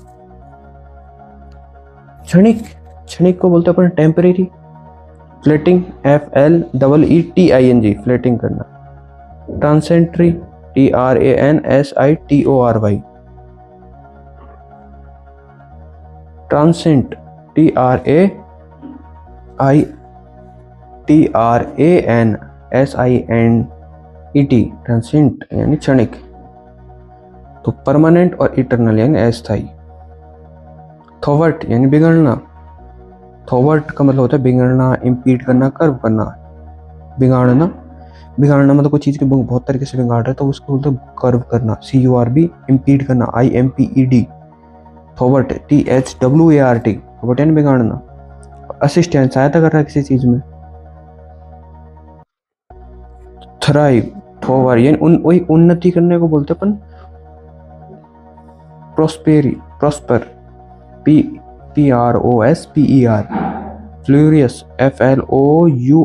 [SPEAKER 1] क्षणिक को बोलते हैं अपन टेम्परेरी। फ्लेटिंग, FLEETING, फ्लेटिंग करना। ट्रांसेंटरी, TRANSITORY, ट्रांसेंट, TRANSINET, ट्रांसेंट यानी क्षणिक। तो परमानेंट और इटरनल यानी अस्थायी। थॉवर्ट यानी बिगड़ना, थॉवर्ट का मतलब होता है बिगड़ना, इम्पीड करना, कर्व करना। बिगाड़ना मतलब कोई चीज के बहुत तरीके से बिगाड़ रहा है तो उसको बोलते हैं कर्व करना, CURB। इम्पीड करना, IMPED। थॉवर्ट, THWART, थॉवर्ट यानी बिगाड़ना। असिस्ट यानी सहायता कर रहा है किसी चीज में। थ्राइव, थॉवर यानी उन्नति करने को बोलते हैं अपन। Prosper, PROSPER। Flourish, FLOURISH,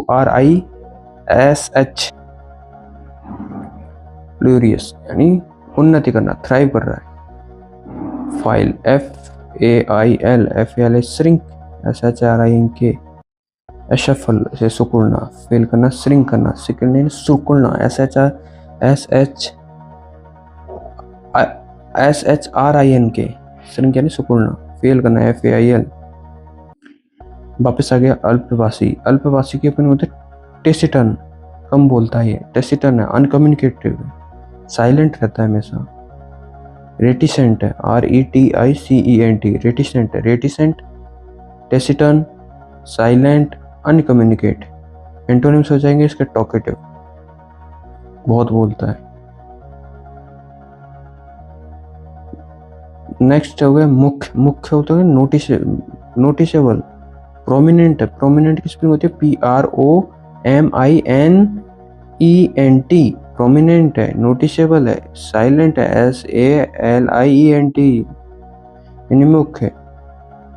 [SPEAKER 1] flourish यानी उन्नति करना, थ्राइव कर रहा है। Fail, FAIL, shrink, SHRINK। एशफल से सुकुड़ना, फेल करना, श्रिंक करना, सिकुड़ना, SHRINK SHRINK, श्रिंक यानी सिकुड़ना, फेल करना, FAIL। वापस आ गया अल्पवासी। अल्पवासी के अपन होते टेसिटन, कम बोलता है ये, टेसिटन है, अनकम्युनिकेटिव, साइलेंट रहता है हमेशा। रेटिसेंट है, RETICENT, रेटिसेंट है, रेटिसेंट, टेसिटन, साइलेंट, अनकम्युनिकेट। एंटोनिम्स हो जाएंगे इसके टॉकेटिव, बहुत बोलता है। नेक्स्ट हो गया मुख्य। मुख्य होता है नोटिसेबल, प्रोमिनेंट है। प्रोमिनेंट की स्पेलिंग होती है PROMINENT, प्रोमिनेंट है। नोटिसेबल है, साइलेंट है, SALIENT, यानी मुख्य है।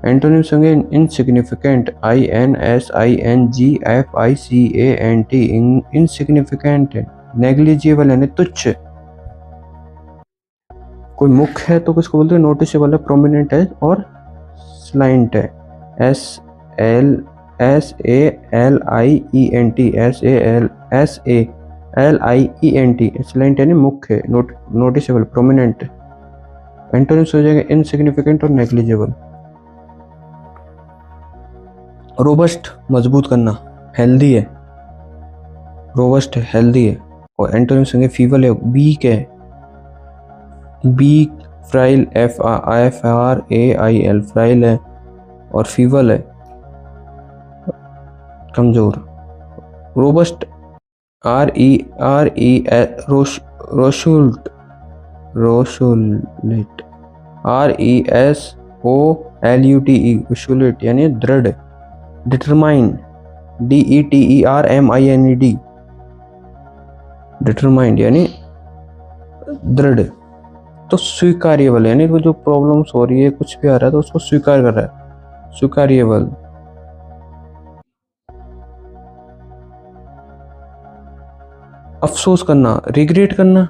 [SPEAKER 1] एंटोनिम्स होंगे इनसिग्निफिकेंट, INSINGFICANT, इनसिग्निफिकेंट है। नेग्लिजिबल यानी तुच्छ। कोई मुख्य है तो किसको बोलते हैं? नोटिसेबल है, प्रोमिनेंट है और स्लाइंट है, SALIENT, स्लाइंट यानी मुख्य, नोटिसेबल, प्रोमिनेंट। एंटोनिम्स हो जाएगा इनसिग्निफिकेंट और नेग्लिजिबल। रोबस्ट, मजबूत करना, हेल्दी है, रोबस्ट है, हेल्दी है। और एंटोनिम्स होंगे फीबल है, वीक है, वीक, फ्राइल, FRAIL, फ्राइल है, और फीबल है, कमजोर। रोबस्ट, रोशुल्ट, RESOLUTE, यानी दृढ़। डिटरमाइंड, DETERMINED, डिटरमाइंड यानी दृढ़। तो स्वीकार्यबल यानी वो जो प्रॉब्लम्स हो रही है, कुछ भी आ रहा है तो उसको स्वीकार कर रहा है, स्वीकार्यबल। अफसोस करना, रिग्रेट करना,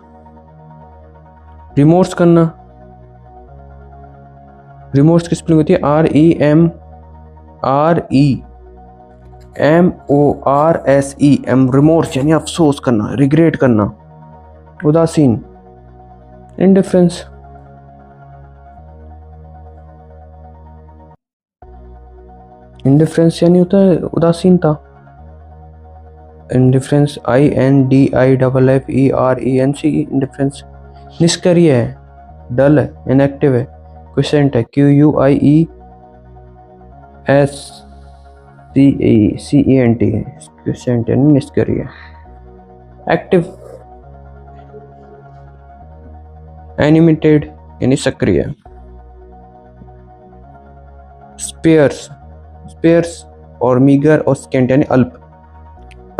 [SPEAKER 1] रिमोर्स करना। रिमोर्स की स्पेलिंग होती है REMORSE, रिमोर्स यानी अफसोस करना, रिग्रेट करना। उदासीन, इंडिफरेंस, इंडिफरेंस यानी होता है उदासीनता। Indifference, INDIFFERENC, indifference. निष्क्रिय है, डल है, इनएक्टिव है। क्विसेंट है, QUIESCENT है, क्विसेंट यानी निष्क्रिय। एक्टिव, एनिमेटेड यानी सक्रिय। स्पेयर्स, स्पेयर्स और मीगर और स्केंट यानी अल्प।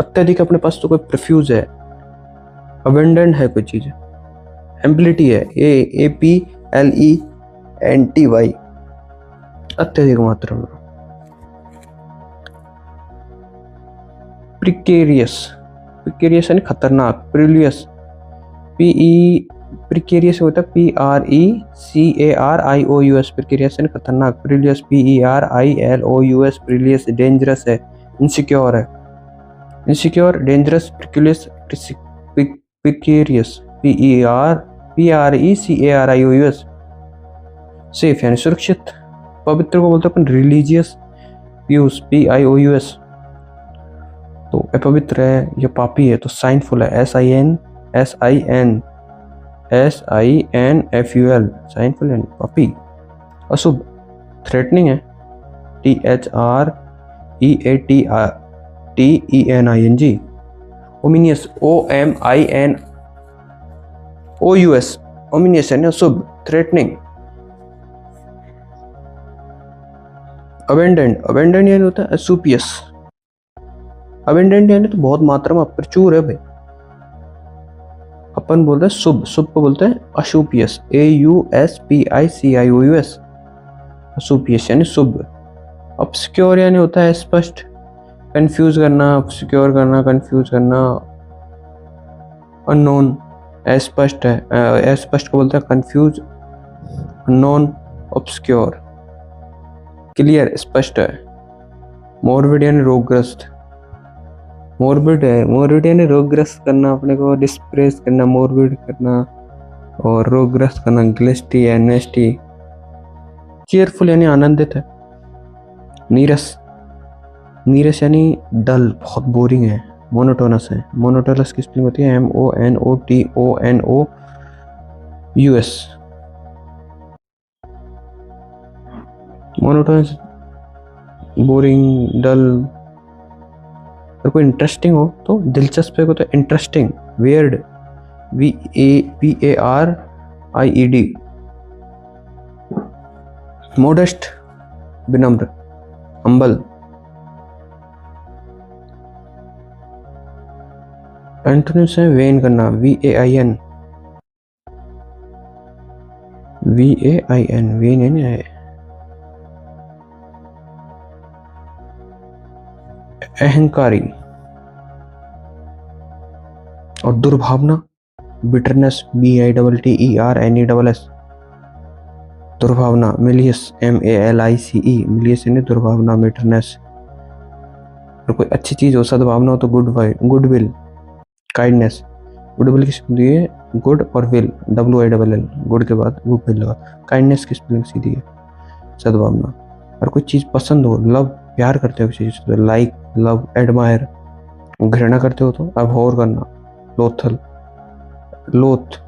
[SPEAKER 1] अत्यधिक, अपने पास तो कोई प्रोफ्यूज है, अबेंडेंट है कोई चीज। एम्प्लिटी है, APLENTY, अत्यधिक मात्रा में। प्रिकेरियस, प्रिकेरियस यानी खतरनाक। प्रिलियस, प्रिकेरियस होता है PRECARIOUS, प्रिकेरियस यानी खतरनाक। Perilous, PERILOUS, perilous. डेंजरस है, इनसिक्योर है, insecure, dangerous, perilous, precarious, PRECARIOUS। Safe यानी सुरक्षित। पवित्र को बोलते हैं अपन रिलीजियस, पियूस, PIOUS। तो अपवित्र है या पापी है तो साइनफुल है, SINFUL, साइनफुल यानी पापी। अशुभ, थ्रेटनिंग है, THREATENING। ओमिनियस, OMINOUS, ओमिनियस यानी अशुभ, थ्रेटनिंग। अबेंडेंट, अबेंडेंट यानी होता है असुपियस। अबेंडेंट यानी तो बहुत मात्रा में, प्रचुर है भाई। अपन बोलते हैं शुभ, शुभ को बोलते हैं अशुपियस, AUSPICIOUS, अशुपियस यानी शुभ। ऑब्सक्योर यानी होता है स्पष्ट, कंफ्यूज करना, ऑब्सक्योर करना, कंफ्यूज करना। अननोन, अस्पष्ट है, अस्पष्ट को बोलते हैं कंफ्यूज, अननोन, ऑब्सक्योर। क्लियर, स्पष्ट है। मॉर्बिड यानी रोगग्रस्त, मोरबिड है, मोरबिड यानी रोगग्रस्त करना, अपने को डिस्प्रेस करना, मोरबिड करना, और रोगग्रस्त करना। ग्लिस्टी है, नेस्टी। चीयरफुल यानी आनंदित है। नीरस, नीरस यानी डल, बहुत बोरिंग है। मोनोटोनस है, मोनोटोनस की स्पेलिंग होती है MONOTONOUS। मोनोटोनस, बोरिंग, डल। अगर कोई इंटरेस्टिंग हो तो दिलचस्प है, को तो इंटरेस्टिंग। Weird, VARIED। मोडेस्ट, विनम्र, हम्बल। एंटोनिम्स है वेन करना, VAIN, वेन यानी है। अहंकारी और दुर्भावना, बिटरनेस, BITTERNESS, दुर्भावना। मिलियस, MALICE, मिलियस यानी दुर्भावना, बिटरनेस। और कोई अच्छी चीज हो, सद्भावना हो तो गुडविल, काइंडनेस। गुडविल की स्पेलिंग है गुड और विल, WILL, गुड के बाद गुडविल लगा। काइंडनेस की स्पेलिंग सीधी है, सद्भावना। और कोई चीज पसंद हो, लव, प्यार करते हो किसी चीज से, लाइक, लव, एडमायर। घृणा करते हो तो अबहॉर करना, लोथल, लोथ,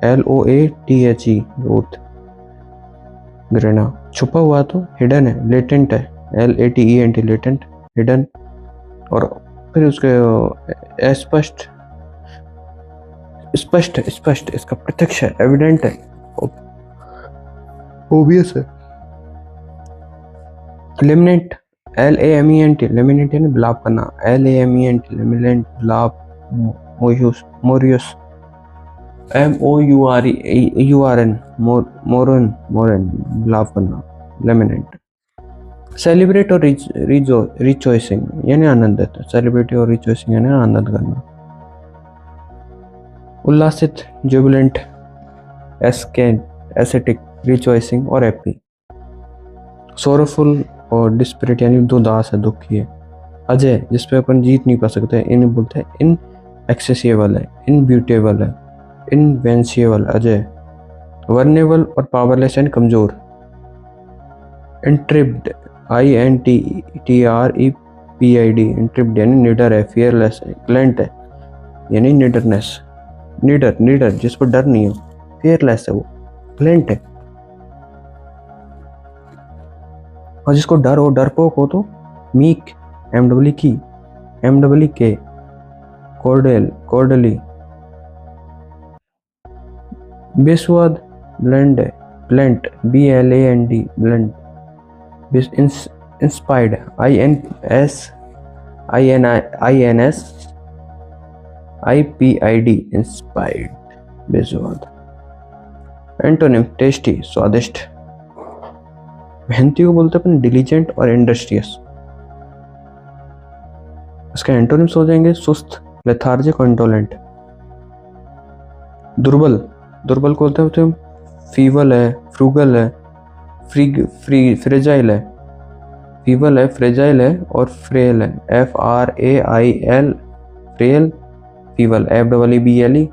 [SPEAKER 1] LOATHE, लोथ, घृणा। छुपा हुआ तो हिडन है, लेटेंट है, LATENT, लेटेंट, हिडन। और फिर उसके स्पष्ट, स्पष्ट, स्पष्ट, इसका प्रत्यक्ष है, एविडेंट है, ओबियस है। लेमिनेंट, LAMENT, लेमिनेंट यानी विलाप करना, LAMENT, लेमिनेंट, विलाप। मोरियस, MOUREN, मोरन, विलाप करना, लेमिनेंट। सेलिब्रेट और रिचॉइसिंग यानी आनंदित, सेलिब्रेट और रिचॉइसिंग यानी आनंद करना। उल्लासित, जुबिलेंट, एसेटिक, रिचॉइसिंग और हैप्पी। सोरफुल और डिस्परेट यानी दुदास है, दुखी है। अजय, जिसपे अपन जीत नहीं पा सकते, इन्हें बोलते हैं इन एक्सेसिबल है, इनब्यूटेबल है, इनवेंसिबल, अजय। वर्नेबल और पावरलेस यानी कमजोर। इंट्रिप्ड, INTREPID, इंट्रिप्ड यानी निडर है, फियरलेस है। ग्लेंट है यानी निडरनेस, निडर जिस पर डर नहीं हो, फियरलेस है वो, ग्लेंट है। और जिसको डर हो, डरपोक हो तो मीक, MWK, कॉर्डली। बेस्वाद, ब्लेंड है, bland, BLAND, bland. Inspired, INSIPID, inspired, बेस्वाद। एंटोनिम, टेस्टी, स्वादिष्ट। मेहनती को बोलते अपन डिलीजेंट और इंडस्ट्रियस। इसके एंटोनिम्स हो जाएंगे सुस्त, लेथार्जिक और इंटोलेंट। दुर्बल, दुर्बल को बोलते हैं फीबल है, फ्रूगल है, फ्रेजाइल है, फीबल है, फ्रेजाइल है और फ्रेल है, FRAIL, frail, feeble, FEEBLE,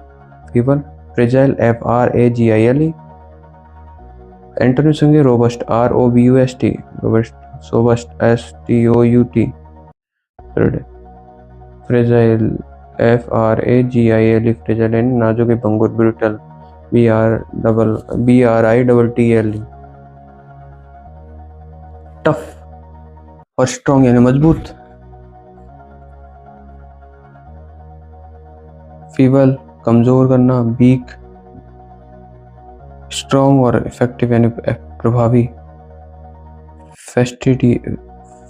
[SPEAKER 1] feeble, fragile, FRAGILE। Antonyms होंगे robust, ROBUST, robust, stout, STOUT, fragile, FRAGILE, fragile यानी नाजुक, भंगुर, ब्रूटल, BRITTLE। टफ और स्ट्रॉन्ग यानी मजबूत। फीबल, कमजोर करना, वीक। स्ट्रॉन्ग और इफेक्टिव यानी प्रभावी।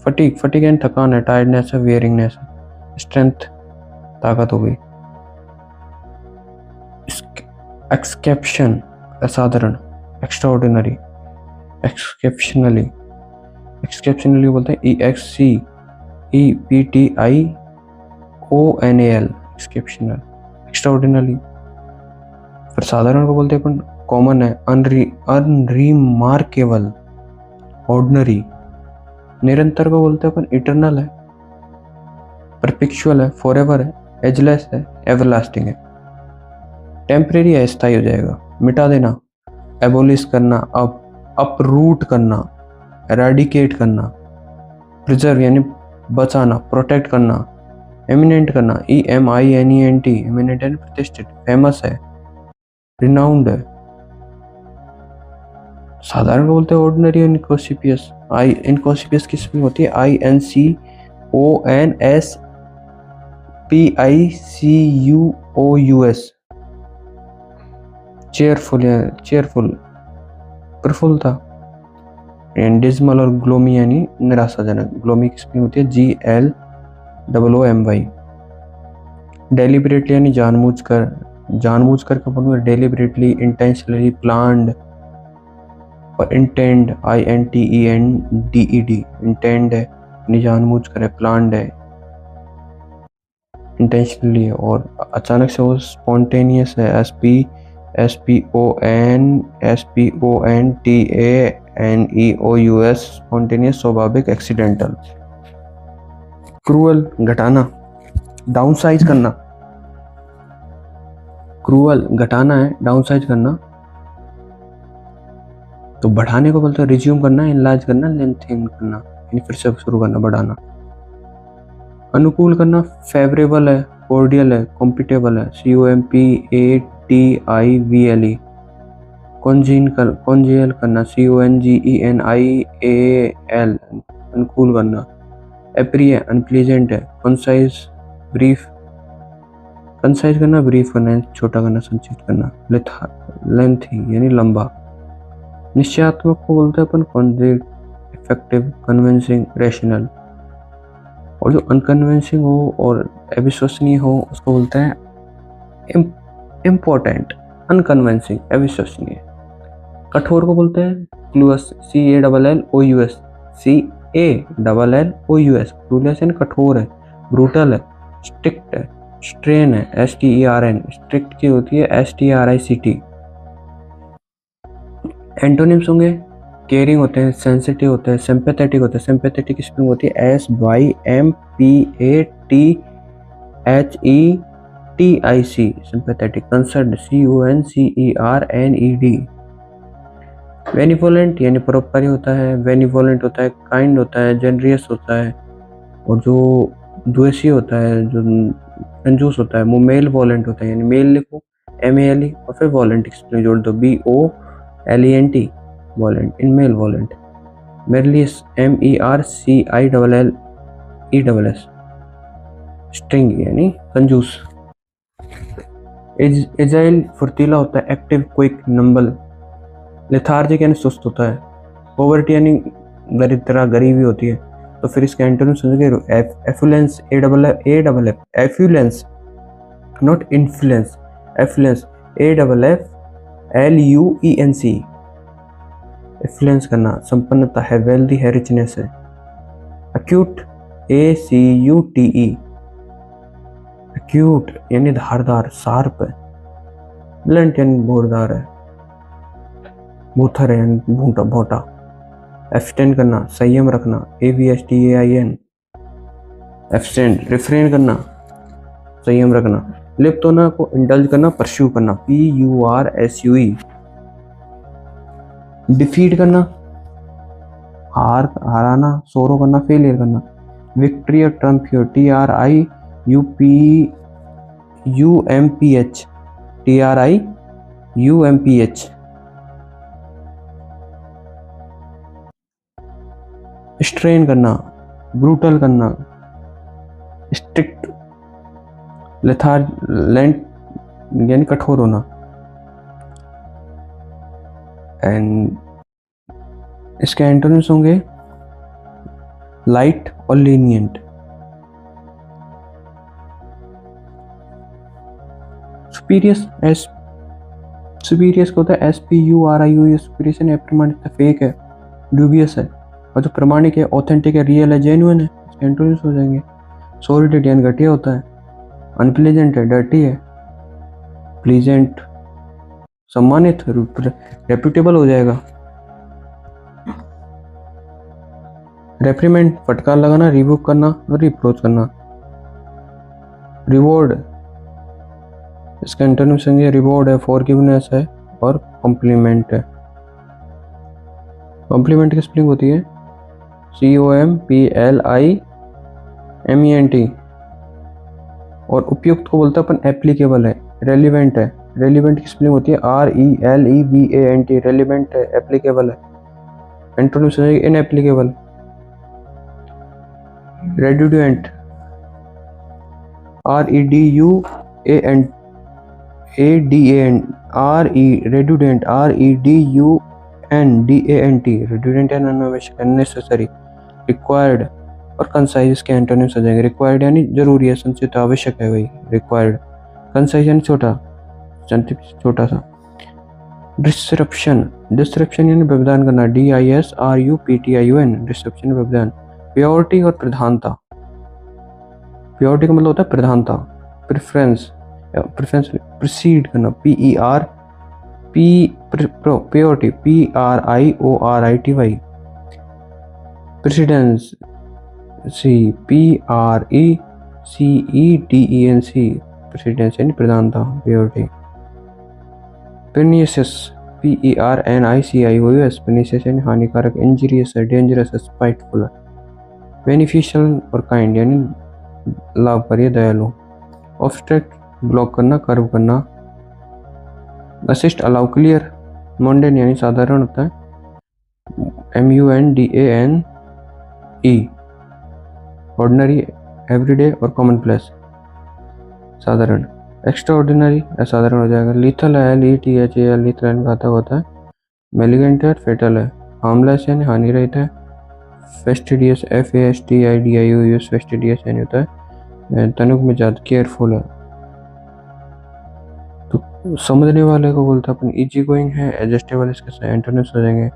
[SPEAKER 1] फटीग यानी थकान है, टायर्डनेस है, वेयरिंगनेस है। स्ट्रेंथ, ताकत हो गई। एक्सकेप्शन, असाधारण, एक्स्ट्राऑर्डिनरी, एक्सेप्शनली, एक्सेप्शनली बोलते हैं EXCEPTIONAL, एक्सेप्शनल, एक्स्ट्राऑर्डिनरी। फिर साधारण को बोलते हैं अपन कॉमन है, अनरिमार्केबल, ऑर्डिनरी। निरंतर को बोलते हैं अपन इटर्नल है, परपेचुअल है, फॉरएवर है, एजलेस है, एवरलास्टिंग है। टेम्परेरी है, स्थायी हो जाएगा। मिटा देना, एबोलिश करना, अपरूट करना, एराडिकेट करना, प्रिजर्व यानी बचाना, प्रोटेक्ट करना, एमिनेंट करना, EMINENT, एमिनेंट यानी प्रतिष्ठित, फेमस है, रिनाउंड है। साधारण को बोलते हैं ऑर्डिनरी, इनकॉन्स्पिशियस। इनकॉन्स्पिशियस की स्पेलिंग होती है INCONSPICUOUS। चेयरफुल या चेयरफुल, प्रफुल्ल था। डिस्मल और ग्लोमी यानी निराशाजनक। ग्लोमी की स्पेलिंग होती है GLOOMY। डेलिबरेटली यानी जानबूझकर, जानबूझकर का मतलब डेलिबरेटली, इंटेंशनली, प्लान्ड। और इंटेंड, INTENDED, इंटेंड है यानी जानबूझकर है, प्लान्ड है, इंटेंशनली है। और अचानक से वो स्पॉन्टेनियस है, SPONTANEOUS, स्पॉन्टेनियस, स्वाभाविक, एक्सीडेंटल। क्रूअल, घटाना, डाउनसाइज करना। क्रूअल घटाना है, डाउनसाइज करना। तो बढ़ाने को बोलते हैं रिज्यूम करना, इनलार्ज करना, लेंथन करना, यानी फिर से शुरू करना, बढ़ाना। अनुकूल करना, फेवरेबल है, कॉर्डियल है, कॉम्पिटेबल है, COMPATIVLE। कॉन्जियल करना, CONGENIAL, अनुकूल करना। एप्री है, अनप्लीजेंट है। कंसाइज, ब्रीफ, कंसाइज करना, ब्रीफ करना, छोटा करना, संक्षिप्त करना। लेंथी यानी लंबा। निश्चयात्मक को बोलते हैं अपन कॉन्क्रीट, इफेक्टिव, कन्विंसिंग, रैशनल। और जो अनकन्विंसिंग हो और अविश्वसनीय हो उसको बोलते हैं इम्पोर्टेंट, अनकन्विंसिंग, अविश्वसनीय। कठोर को बोलते हैं क्लूअस, CALLOUS, CALLOUS, क्लूलेस यानी कठोर है, ब्रूटल है, स्ट्रिक्ट है, स्ट्रेन है, STERN, स्ट्रिक्ट की होती है STRICT। एंटोनिम्स होंगे, केयरिंग होते हैं, सेंसिटिव होते हैं, सिंपैथेटिक होते हैं। सिंपैथेटिक की स्पेलिंग होती है SYMPATHETIC, sympathetic. Concern, CONCERNED। Benevolent यानी परोपकारी होता है, बेनिवोलेंट होता है, काइंड होता है, जेनरियस होता है। और जो द्वेषी होता है, जो कंजूस होता है, वो मेल वोलेंट होता है, यानी मेल लिखो MALE और फिर वोलेंट की स्पेलिंग जोड़ दो BOLENT, वोलेंट, in male वोलेंट। मेरलियस, MERCILLESS, string यानी कंजूस। एजाइल फुर्तीला होता है, एक्टिव, क्विक, नंबल। लेथार्जिक यानी सुस्त होता है। पॉवर्टी यानी दरिद्रता, गरीबी होती है। तो फिर इसके एंटोनिम समझिए, affluence, affluence, not influence, affluence, AFFLUENC, influence करना, संपन्नता है, वेल्दी है, रिचनेस है। अक्यूट, ACUTE, अक्यूट यानी धारदार, शार्प है। ब्लंट यानी बोरदार है, बूथर है यानी भूटा, भोटा। एब्स्टेन करना, संयम रखना, ABSTAIN, एब्स्टेन, रिफ्रेन करना, संयम रखना। लिप्त होना को इंडल्ज करना, परस्यू करना, PURSUE। डिफीट करना, हराना, सोरो करना, फेलियर करना। विक्ट्री और ट्रम्प, TRIUMPH। स्ट्रेन करना, ब्रूटल करना, स्ट्रिक्ट, लेंट यानी कठोर होना। एंड इसके एंटोनिम्स होंगे लाइट और लीनियंट। सुपीरियस, सुपीरियस को होता है SPURIUS, सुपीरियस यानी अप्रमाणित, फेक है, ड्यूबियस है। और जो प्रमाणिक है, ऑथेंटिक है, रियल है, जेन्युइन है, इसके एंटोनिम्स हो जाएंगे। सॉलिड यानी घटिया होता है, अनप्लीजेंट है, डर्टी है, प्लीजेंट सम्मानित, रेप्यूटेबल हो जाएगा। रेप्रीमेंट, फटकार लगाना, रिबुक करना और रिप्रोच करना। रिवॉर्ड, इसका एंटोनिम समझिए, रिवॉर्ड है, फॉरगिवनेस है और कॉम्प्लीमेंट है। कॉम्प्लीमेंट की स्पेलिंग होती है COMPLIMENT और उपयुक्त को बोलते हैं अपन एप्लीकेबल है, रेलिवेंट है। रेलिवेंट की स्पेलिंग होती है RELEVANT, रेलिवेंट है, एप्लीकेबल है। एंटोनिम समझिए, इनएप्लीकेबल। रेडुडेंट, REDUANT रेडुडेंट, REDUNDANT, रेडुडेंट यानी अनावश्यक, अननेसेसरी। रिक्वायर्ड और कंसाइज के एंटोनिम्स हो जाएंगे। रिक्वायर्ड यानी जरूरी है, संचित, आवश्यक है, वही रिक्वायर्ड। कंसाइज यानी छोटा, संक्षिप्त, छोटा सा। डिसरप्शन, डिसरप्शन यानी व्यवधान करना, DISRUPTION, डिसरप्शन, व्यवधान। प्योरिटी और प्रधानता, प्योरिटी का मतलब होता है प्रधानता। प्रेफरेंस, प्रेफरेंस प्रीसीड करना, purity, PRIORITY। Precedence, PRECEDENC, precedence यानी प्रधानता, प्योरिटी। परनीसियस, PERNICIOUS, परनीसियस यानी हानिकारक, इंजीरियस है, डेंजरस है, स्पाइटफुल है। बेनिफिशियल और काइंड यानी लाभकारी, दयालु। ऑब्स्ट्रक्ट, ब्लॉक करना, कर्व करना। Assist, allow, clear. मोंडेन यानी साधारण होता है, MUNDANE। ऑर्डिनरी, एवरीडे और common place. Extraordinary, असाधारण हो जाएगा। लीथल है, LETHAL, लीथल यानी घातक होता है। मेलिगेंट है, फेटल है। हार्मलेस यानी हानि रहित है। फेस्टिडियस, FASTIDIOUS, फेस्टिडियस यानी होता है तनुक में ज्यादा, केयरफुल है। तो समझने वाले को बोलते हैं अपन इजी गोइंग है, एडजस्टेबल, इसके एंटोनिम्स हो जाएंगे।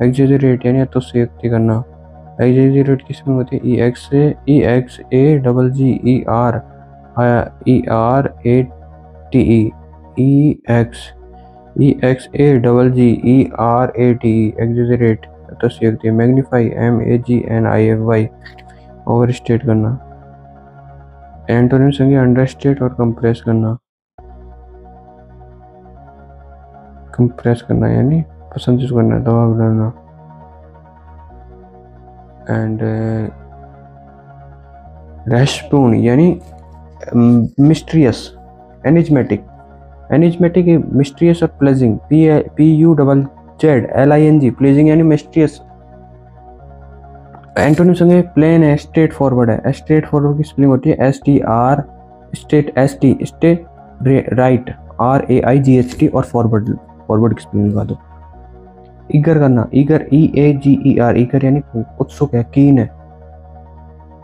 [SPEAKER 1] एक्जेजरेट यानी अतिशयोक्ति करना। एक्जेजरेट की स्पेलिंग होती है EXAGGERATE, एक्जेजरेट, अतिशयोक्ति। मैग्नीफाई, MAGNIFY, ओवरस्टेट करना। एंटोनिम्स होंगे अंडरस्टेट और कंप्रेस करना। कंप्रेस करना यानी पसंद करना, दबाव डालना। एंड रहस्यपूर्ण यानी मिस्ट्रियस, एनिज्मेटिक। एनिज्मेटिक, मिस्ट्रियस और प्लेजिंग, PUZZLING, प्लेजिंग यानी मिस्ट्रियस। एंटोनिम्स होंगे प्लेन है, स्ट्रेट फॉरवर्ड है। स्ट्रेट फॉरवर्ड की स्पेलिंग होती है STR, state, stay, right, RAIGHT और फॉरवर्ड, फॉरवर्ड की स्पेलिंग लगा दो। ईगर करना, ईगर, EAGER, ईगर यानी उत्सुक है, कीन है।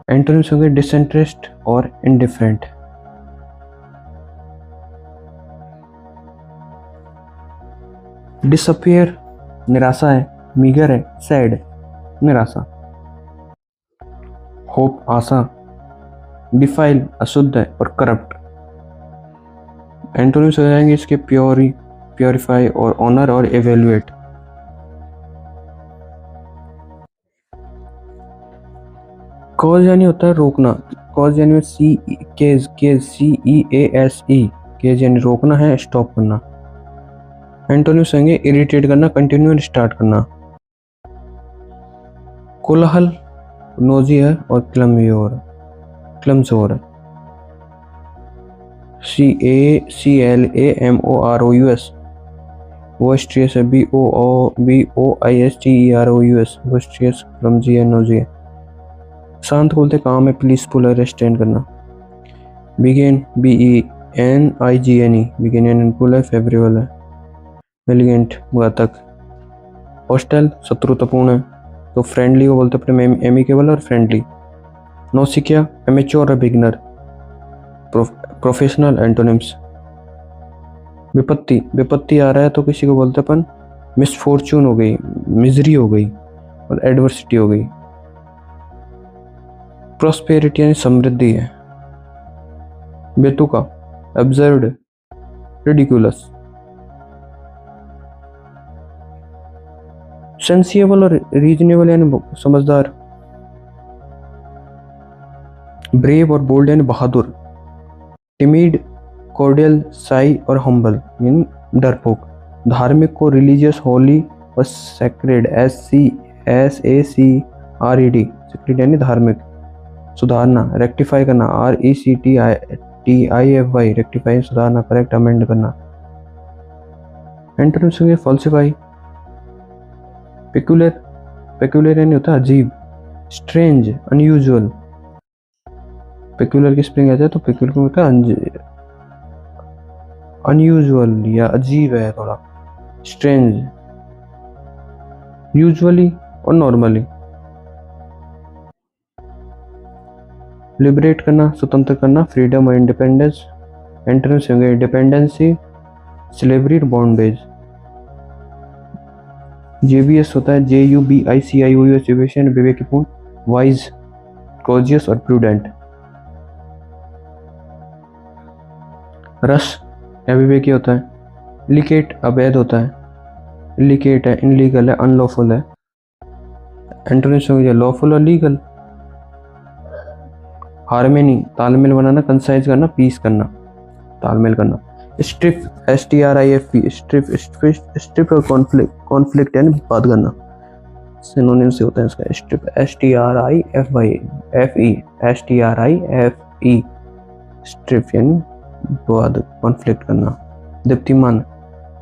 [SPEAKER 1] एंटोनिम्स होंगे डिसइंटरेस्ट और इनडिफरेंट। डिसअपियर, निराशा है, मीगर है, सैड, निराशा। होप, आशा। डिफाइल, अशुद्ध है और करप्ट। एंटोनिम्स हो जाएंगे इसके प्योरीफाई और ऑनर और एवेल्युएट। कॉज यानी होता है रोकना, कॉज यानी केज, CEASE, केज यानी रोकना है, स्टॉप करना। एंटोनिम्स होंगे इरिटेट करना, कंटिन्यू एंड स्टार्ट करना। कोलाहल, नोजी है और क्लमजोर है। CACLAMOROUS, बोस्ट्रियस है, BOISTEROUS, बोस्ट्रियस, क्लमजी है, नोजी है। शांत बोलते काम है, पीसफुल है, रेस्टेंट करना। बिगेन, BENIGNE, बिगेन यानी अनुकूल है, फेवरेबल है। एलिगेंट, घातक। हॉस्टाइल, शत्रुतापूर्ण है। तो फ्रेंडली को बोलते अपने एमिकेबल और फ्रेंडली। नौसिखिया, एमेच्योर और बिगिनर। Professional, antonyms. विपत्ति, विपत्ति आ रहा है तो किसी को बोलते अपन मिसफॉर्चून हो गई, मिजरी हो गई और एडवर्सिटी हो गई। प्रोस्पेरिटी यानी समृद्धि है। बेतुका, एब्सर्ड, रिडिकुलस। सेंसिबल और रीजनेबल यानी समझदार। ब्रेव और बोल्ड यानी बहादुर। टिमिड, कॉर्डियल, साई और हम्बल यानी डरपोक। धार्मिक को रिलीजियस, होली और सेक्रेड, SACRED, सेक्रेड यानी धार्मिक। सुधारना, रेक्टिफाई करना, RECTIFY, रेक्टिफाई सुधारना, करेक्ट अमेंड करना। एंटोनिम्स होंगे फॉल्सिफाई, पेक्यूलर, पेक्यूलर यानी होता है अजीब, स्ट्रेंज, अनयूजुअल। पेक्यूलर की स्पेलिंग आ जाए तो पेक्यूलर को होता है अनयूजुअल या अजीब है थोड़ा, स्ट्रेंज, यूजुअली और नॉर्मली। लिबरेट करना, स्वतंत्र करना, फ्रीडम और इंडिपेंडेंस। एंटोनिम्स होंगे डिपेंडेंसी, स्लेवरी, बॉन्डेज। JBS होता है JUBICIOUS, विवेकीपूर्ण, वाइज, कॉजियस और प्रूडेंट। रस अविवेकी होता है। इलिकेट अवैध होता है, इलिकेट है, इनलीगल है, अनलॉफुल है। एंटोनिम्स होंगे लॉफुल और लीगल। हार्मनी तालमेल बनाना, कंसाइज करना, पीस करना, तालमेल करना। स्ट्रिप STRIFP, स्ट्रिप, स्ट्रिप और कॉन्फ्लिक्ट यानी बात करना, सिनोनिम से होता है इसका। स्ट्रिप STRIFE, स्ट्रिप यानी वाद, कॉन्फ्लिक्ट करना। दीप्तिमान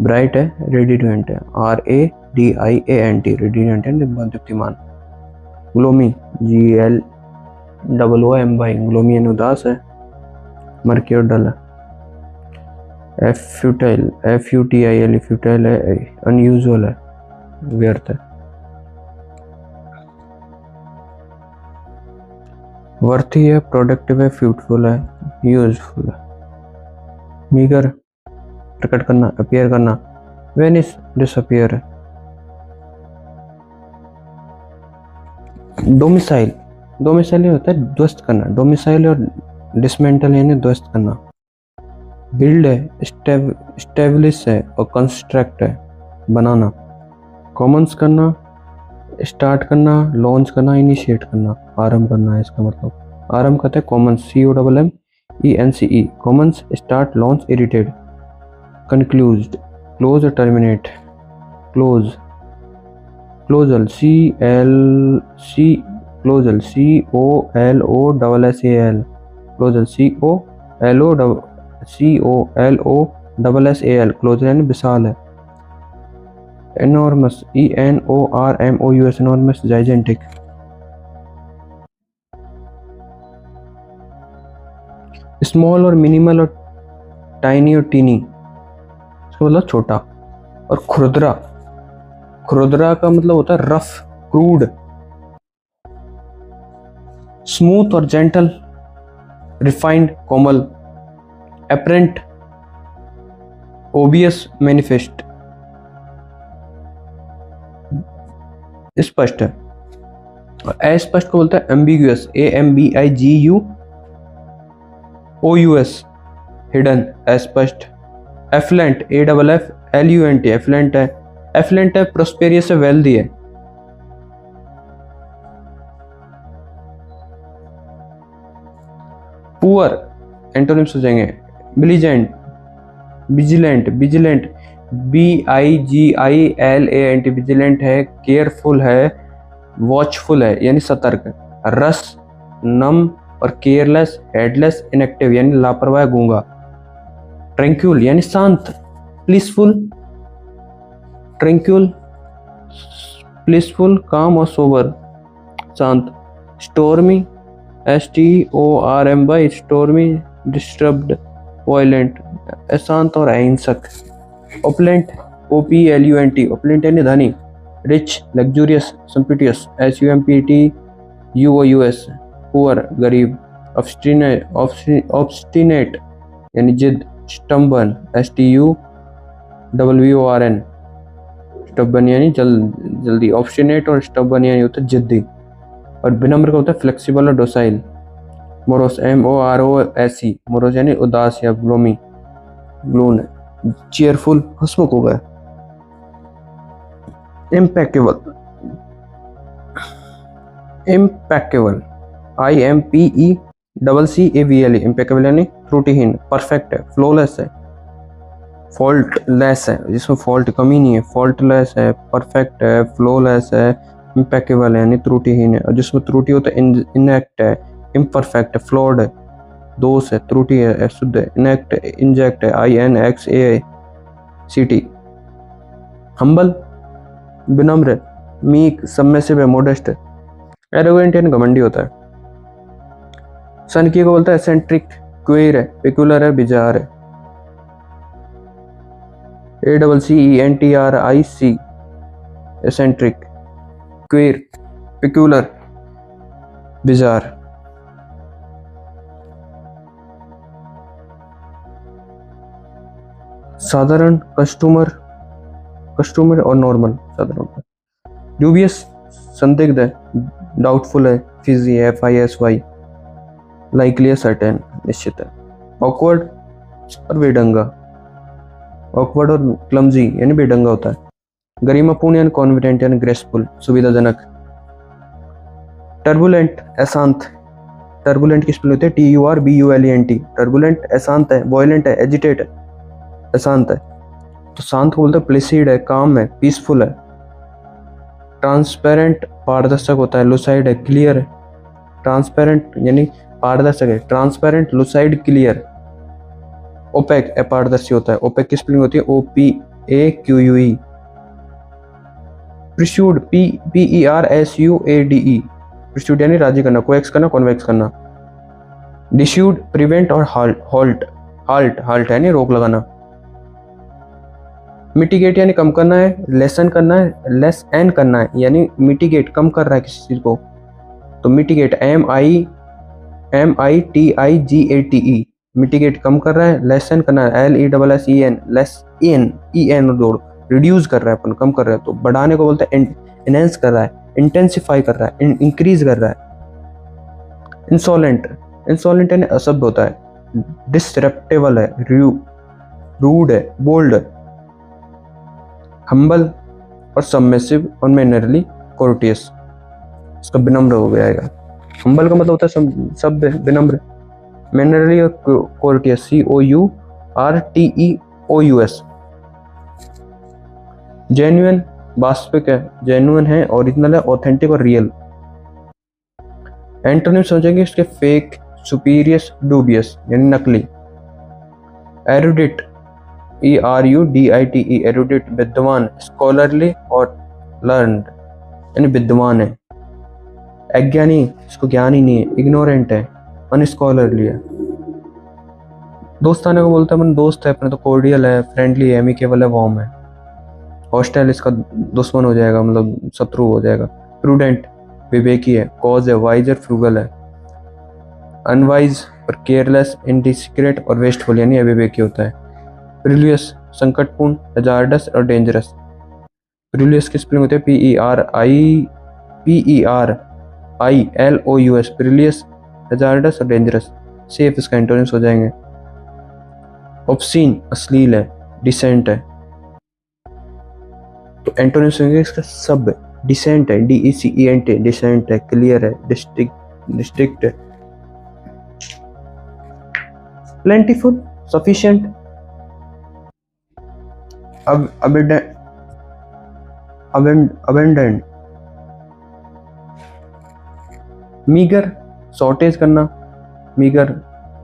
[SPEAKER 1] ब्राइट है, रेडिएंट है, RADIANT, रेडिएंट है, दीप्तिमान। ग्लोमी GLOOMY, ग्लोमी यानी उदास है, मर्की और डल है। फ्यूटाइल FUTIL, फ्यूटाइल है, अनयूजुअल है, व्यर्थ है। वर्थी है, प्रोडक्टिव है, फ्रूटफुल है, यूजफुल है। मीगर प्रकट करना, अपीयर करना, वेनिस डिसअपियर है। डोमिसाइल, डोमिसाइल होता है ध्वस्त करना, डोमिसाइल और डिसमेंटल यानी ध्वस्त करना। बिल्ड है, स्टेब्लिश है और कंस्ट्रक्ट है, बनाना। कॉमन्स करना, स्टार्ट करना, लॉन्च करना, इनिशिएट करना, आरंभ करना है इसका मतलब। आरंभ कहते हैं commence, COMMENCE, commence, start, launch, इरिटेड। कंक्लूज्ड, क्लोज और terminate. Close, colossal, colossal, COLOSSAL, colossal, COLOSSAL, colossal यानी विशाल है। Enormous, ENORMOUS, enormous, gigantic. Small और मिनिमल और टाइनी और टीनी, इसका मतलब छोटा। और खुरदरा, खुरदरा का मतलब होता है रफ, क्रूड। स्मूथ और जेंटल, रिफाइंड, कोमल। एपरेंट, ओबियस, मैनिफेस्ट, स्पष्ट है। और अस्पष्ट को बोलता है एम्बिगुअस, AMBIGUOUS, हिडन, अस्पष्ट। एफ्लेंट, AFFLUENT, एफ्लेंट है, एफ्लेंट है, प्रोस्पेरियस है, वेल्दी है। पुअर एंटोनिम्स हो जाएंगे बिलिजेंट, विजिलेंट, विजिलेंट, VIGILANT, विजिलेंट है, केयरफुल है, वॉचफुल है यानी सतर्क। रस, नम और केयरलेस, हेडलेस, इनएक्टिव यानी लापरवाह, गूंगा। ट्रैंक्यूल यानी शांत, पीसफुल, ट्रैंक्यूल, पीसफुल, काम और सोबर, शांत। Stormy, STORMY, stormy, disturbed, violent, अशांत और अहिंसक। ओपलेंट, OPLUNT, ओपलेंट यानी धनी। रिच, लग्जूरियस, सम्पिटियस, SUMPTUOUS, पुअर, गरीब। ऑब्स्टिनेट यानी जिद, स्टम्बन, STUWORN, स्टब्बन यानी जल्दी। ऑब्स्टिनेट और स्टब्बन यानी होता है जिद्दी। और विनम्र का होता है फ्लेक्सिबल और डोसाइल। मोरोस, MOROSE, मोरोस यानी उदास या ग्लोमी, ग्लून। चीयरफुल, हंसमुख हो गया। Impeccable, impeccable, IMPECCABLE, CCAVLE impeccable यानी त्रुटिहीन, परफेक्ट है, फ्लॉलेस है, फॉल्टलेस है जिसमें फॉल्ट कमी नहीं है, फॉल्टलेस है, परफेक्ट है, फ्लॉलेस है, इम्पेकेबल है यानी त्रुटिहीन है, और जिसमें त्रुटि होता है इनएक्ट है, इम्परफेक्ट है, फ्लॉड है, दोष है, त्रुटि है, अशुद्ध है, इनएक्ट है, इंजेक्ट है, INXACT, हम्बल विनम्र, मीक, सबमिसिव है, मोडेस्ट है, एरोगेंट यानी घमंडी होता है, सनकी को बोलता है एसेंट्रिक, क्वेर है, पेक्युलर है, बिजार है, ACCENTRIC, एसेंट्रिक, क्वेर, पेक्युलर, बिजार। साधारण, कस्टमर और नॉर्मल, साधारण। ड्यूबियस संदिग्ध है, डाउटफुल है, फिजी है, FISY, लाइकली है, सर्टेन निश्चित है। ऑकवर्ड और बेढंगा, ऑकवर्ड और क्लमजी यानी बेढंगा होता है। गरिमापूर्ण यानी कॉन्फिडेंट यानी ग्रेसफुल, सुविधाजनक। टर्बुलेंट अशांत, टर्बुलेंट की स्पेलिंग होती है TURBULENT, टर्बुलेंट अशांत है, वॉयलेंट है, एजिटेट है, अशांत है। तो शांत को बोलते हैं प्लेसिड है, काम है, पीसफुल है। ट्रांसपेरेंट पारदर्शक होता है, लुसाइड है, क्लियर है, ट्रांसपेरेंट यानी पारदर्शक है, ट्रांसपेरेंट, लुसाइड, क्लियर। ओपेक अपारदर्शी होता है, ओपेक की स्पेलिंग होती है OPAQUE। प्रिस्यूड PERSUADE, प्रिस्यूड यानी राजी करना, कोएक्स करना, कॉन्वेक्स करना। डिस्यूड प्रिवेंट और हाल्ट यानी रोक लगाना। मिटिगेट यानी कम करना है, लेसन करना है, लेस एन करना है यानी मिटिगेट कम कर रहा है किसी चीज को, तो मिटिगेट MITIGATE, मिटिगेट कम कर रहा है, लेसन करना है, LESSEN, लेस EN जोड़, रिड्यूस कर रहा है अपन, कम कर रहा है, तो बढ़ाने को बोलते हैं एनहेंस कर रहा है, इंटेंसिफाई कर रहा है, इंक्रीज कर रहा है। इंसोलेंट यानी असभ्य होता है, डिसरेप्टेबल है, रूड है, बोल्ड है। हम्बल और सबमिसिव और मैनरली, कोर्टियस, इसका विनम्र हो जाएगा। हम्बल का मतलब होता है सभ्य, विनम्र। मैनरली और कोर्टियस, COURTEOUS। जेन्युइन वास्तविक है, जेन्युइन है, ओरिजिनल है, ऑथेंटिक और रियल। एंटोनिम समझेंगे इसके फेक, सुपीरियस, डूबियस यानी नकली। एरुडिट ERUDITE, एरुडिट विद्वान, स्कॉलरली और लर्नड यानी विद्वान है। अज्ञानी, इसको ज्ञान ही नहीं है, इग्नोरेंट है, अनस्कॉलरली है। दोस्ताने को बोलता है, मन दोस्त है अपने, तो कोर्डियल है, फ्रेंडली है, एमिकेबल है, वार्म है। हॉस्टाइल इसका दुश्मन हो जाएगा, मतलब शत्रु हो जाएगा। प्रूडेंट विवेकी है, कॉज है, वाइजर, फ्रूगल है। अनवाइज और केयरलेस, इनडिस्क्रेट और वेस्टफुल यानी अविवेकी होता है। प्रिलियस संकटपूर्ण, हजार्डस और डेंजरस। प्रिलियस की स्पेलिंग होती है PERILOUS, प्रिलियस, हजार्डस और डेंजरस। सेफ इसका एंटोनिम्स हो जाएंगे। ऑब्सीन अश्लील है, डिसेंट है, तो एंटोनिम्स होंगे इसका सब। डिसेंट है, DECENT, डिसेंट है, क्लियर है, डिस्ट्रिक्ट है। Plentiful, sufficient, abundant. Meagre, shortage करना, मीगर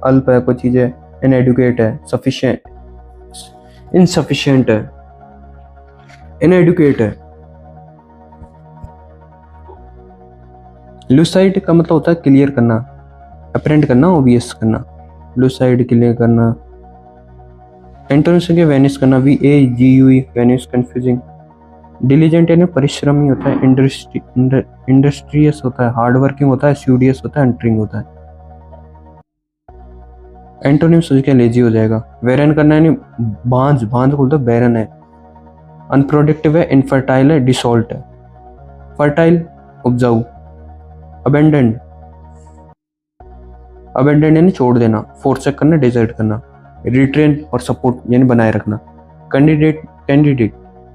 [SPEAKER 1] अल्प है कोई चीज है, इनएडुकेट है, सफिशिएंट, इनसफिशिएंट है, इनएडुकेट है। लुसाइड का मतलब होता है क्लियर करना, अपरेंट करना, ऑब्वियस करना, लुसाइड क्लियर करना। एंटोनिम्स के वेनिश करना, VAGUE, वेनिश, कंफ्यूजिंग। डिलीजेंट यानी परिश्रमी होता है, इंडस्ट्रियस होता है, हार्डवर्किंग होता है, स्टूडियस होता है, हंटरिंग होता है। एंटोनिम्स के लेजी हो जाएगा। वेरन करना यानी बांझ को बोलते बैरन है। अनप्रोडक्टिव है, इनफर्टाइल है, डिसॉल्ट है। फर्टाइल उपजाऊ। अबेंडेंट यानी छोड़ देना, फोर्सक करना, डिजर्ट करना। रिट्रेन और सपोर्ट यानी बनाए रखना। Candidate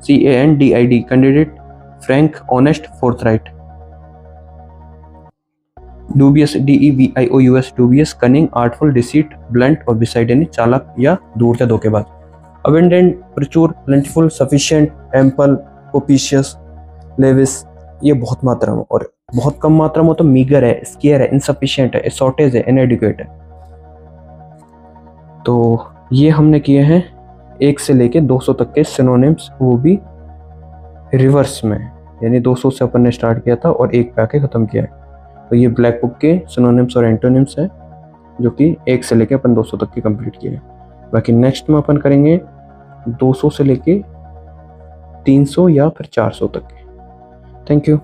[SPEAKER 1] CANDID, candidate, frank, honest, forthright. Dubious, DEVIOUS, dubious, cunning, artful, deceit, blunt और बिसाइड यानी चालाक या दूर से धोखेबाज। अबेंडेंट, प्रचुर, plentiful, sufficient, ample, propitious, lavish, ये बहुत मात्रा में, और बहुत कम मात्रा में तो मीगर है, स्केयर है, इनसफिशिएंट है, शॉर्टेज है, इनएडिक्वेट है। तो ये हमने किए हैं 1 से लेके 200 तक के सिनोनिम्स, वो भी रिवर्स में, यानी 200 से अपन ने स्टार्ट किया था और 1 पे आके ख़त्म किया है। तो ये ब्लैक बुक के सिनोनिम्स और एंटोनिम्स हैं जो कि 1 से लेके अपन 200 तक के कंप्लीट किए हैं। बाकी नेक्स्ट में अपन करेंगे 200 से लेके 300 या फिर 400 तक के। Thank you.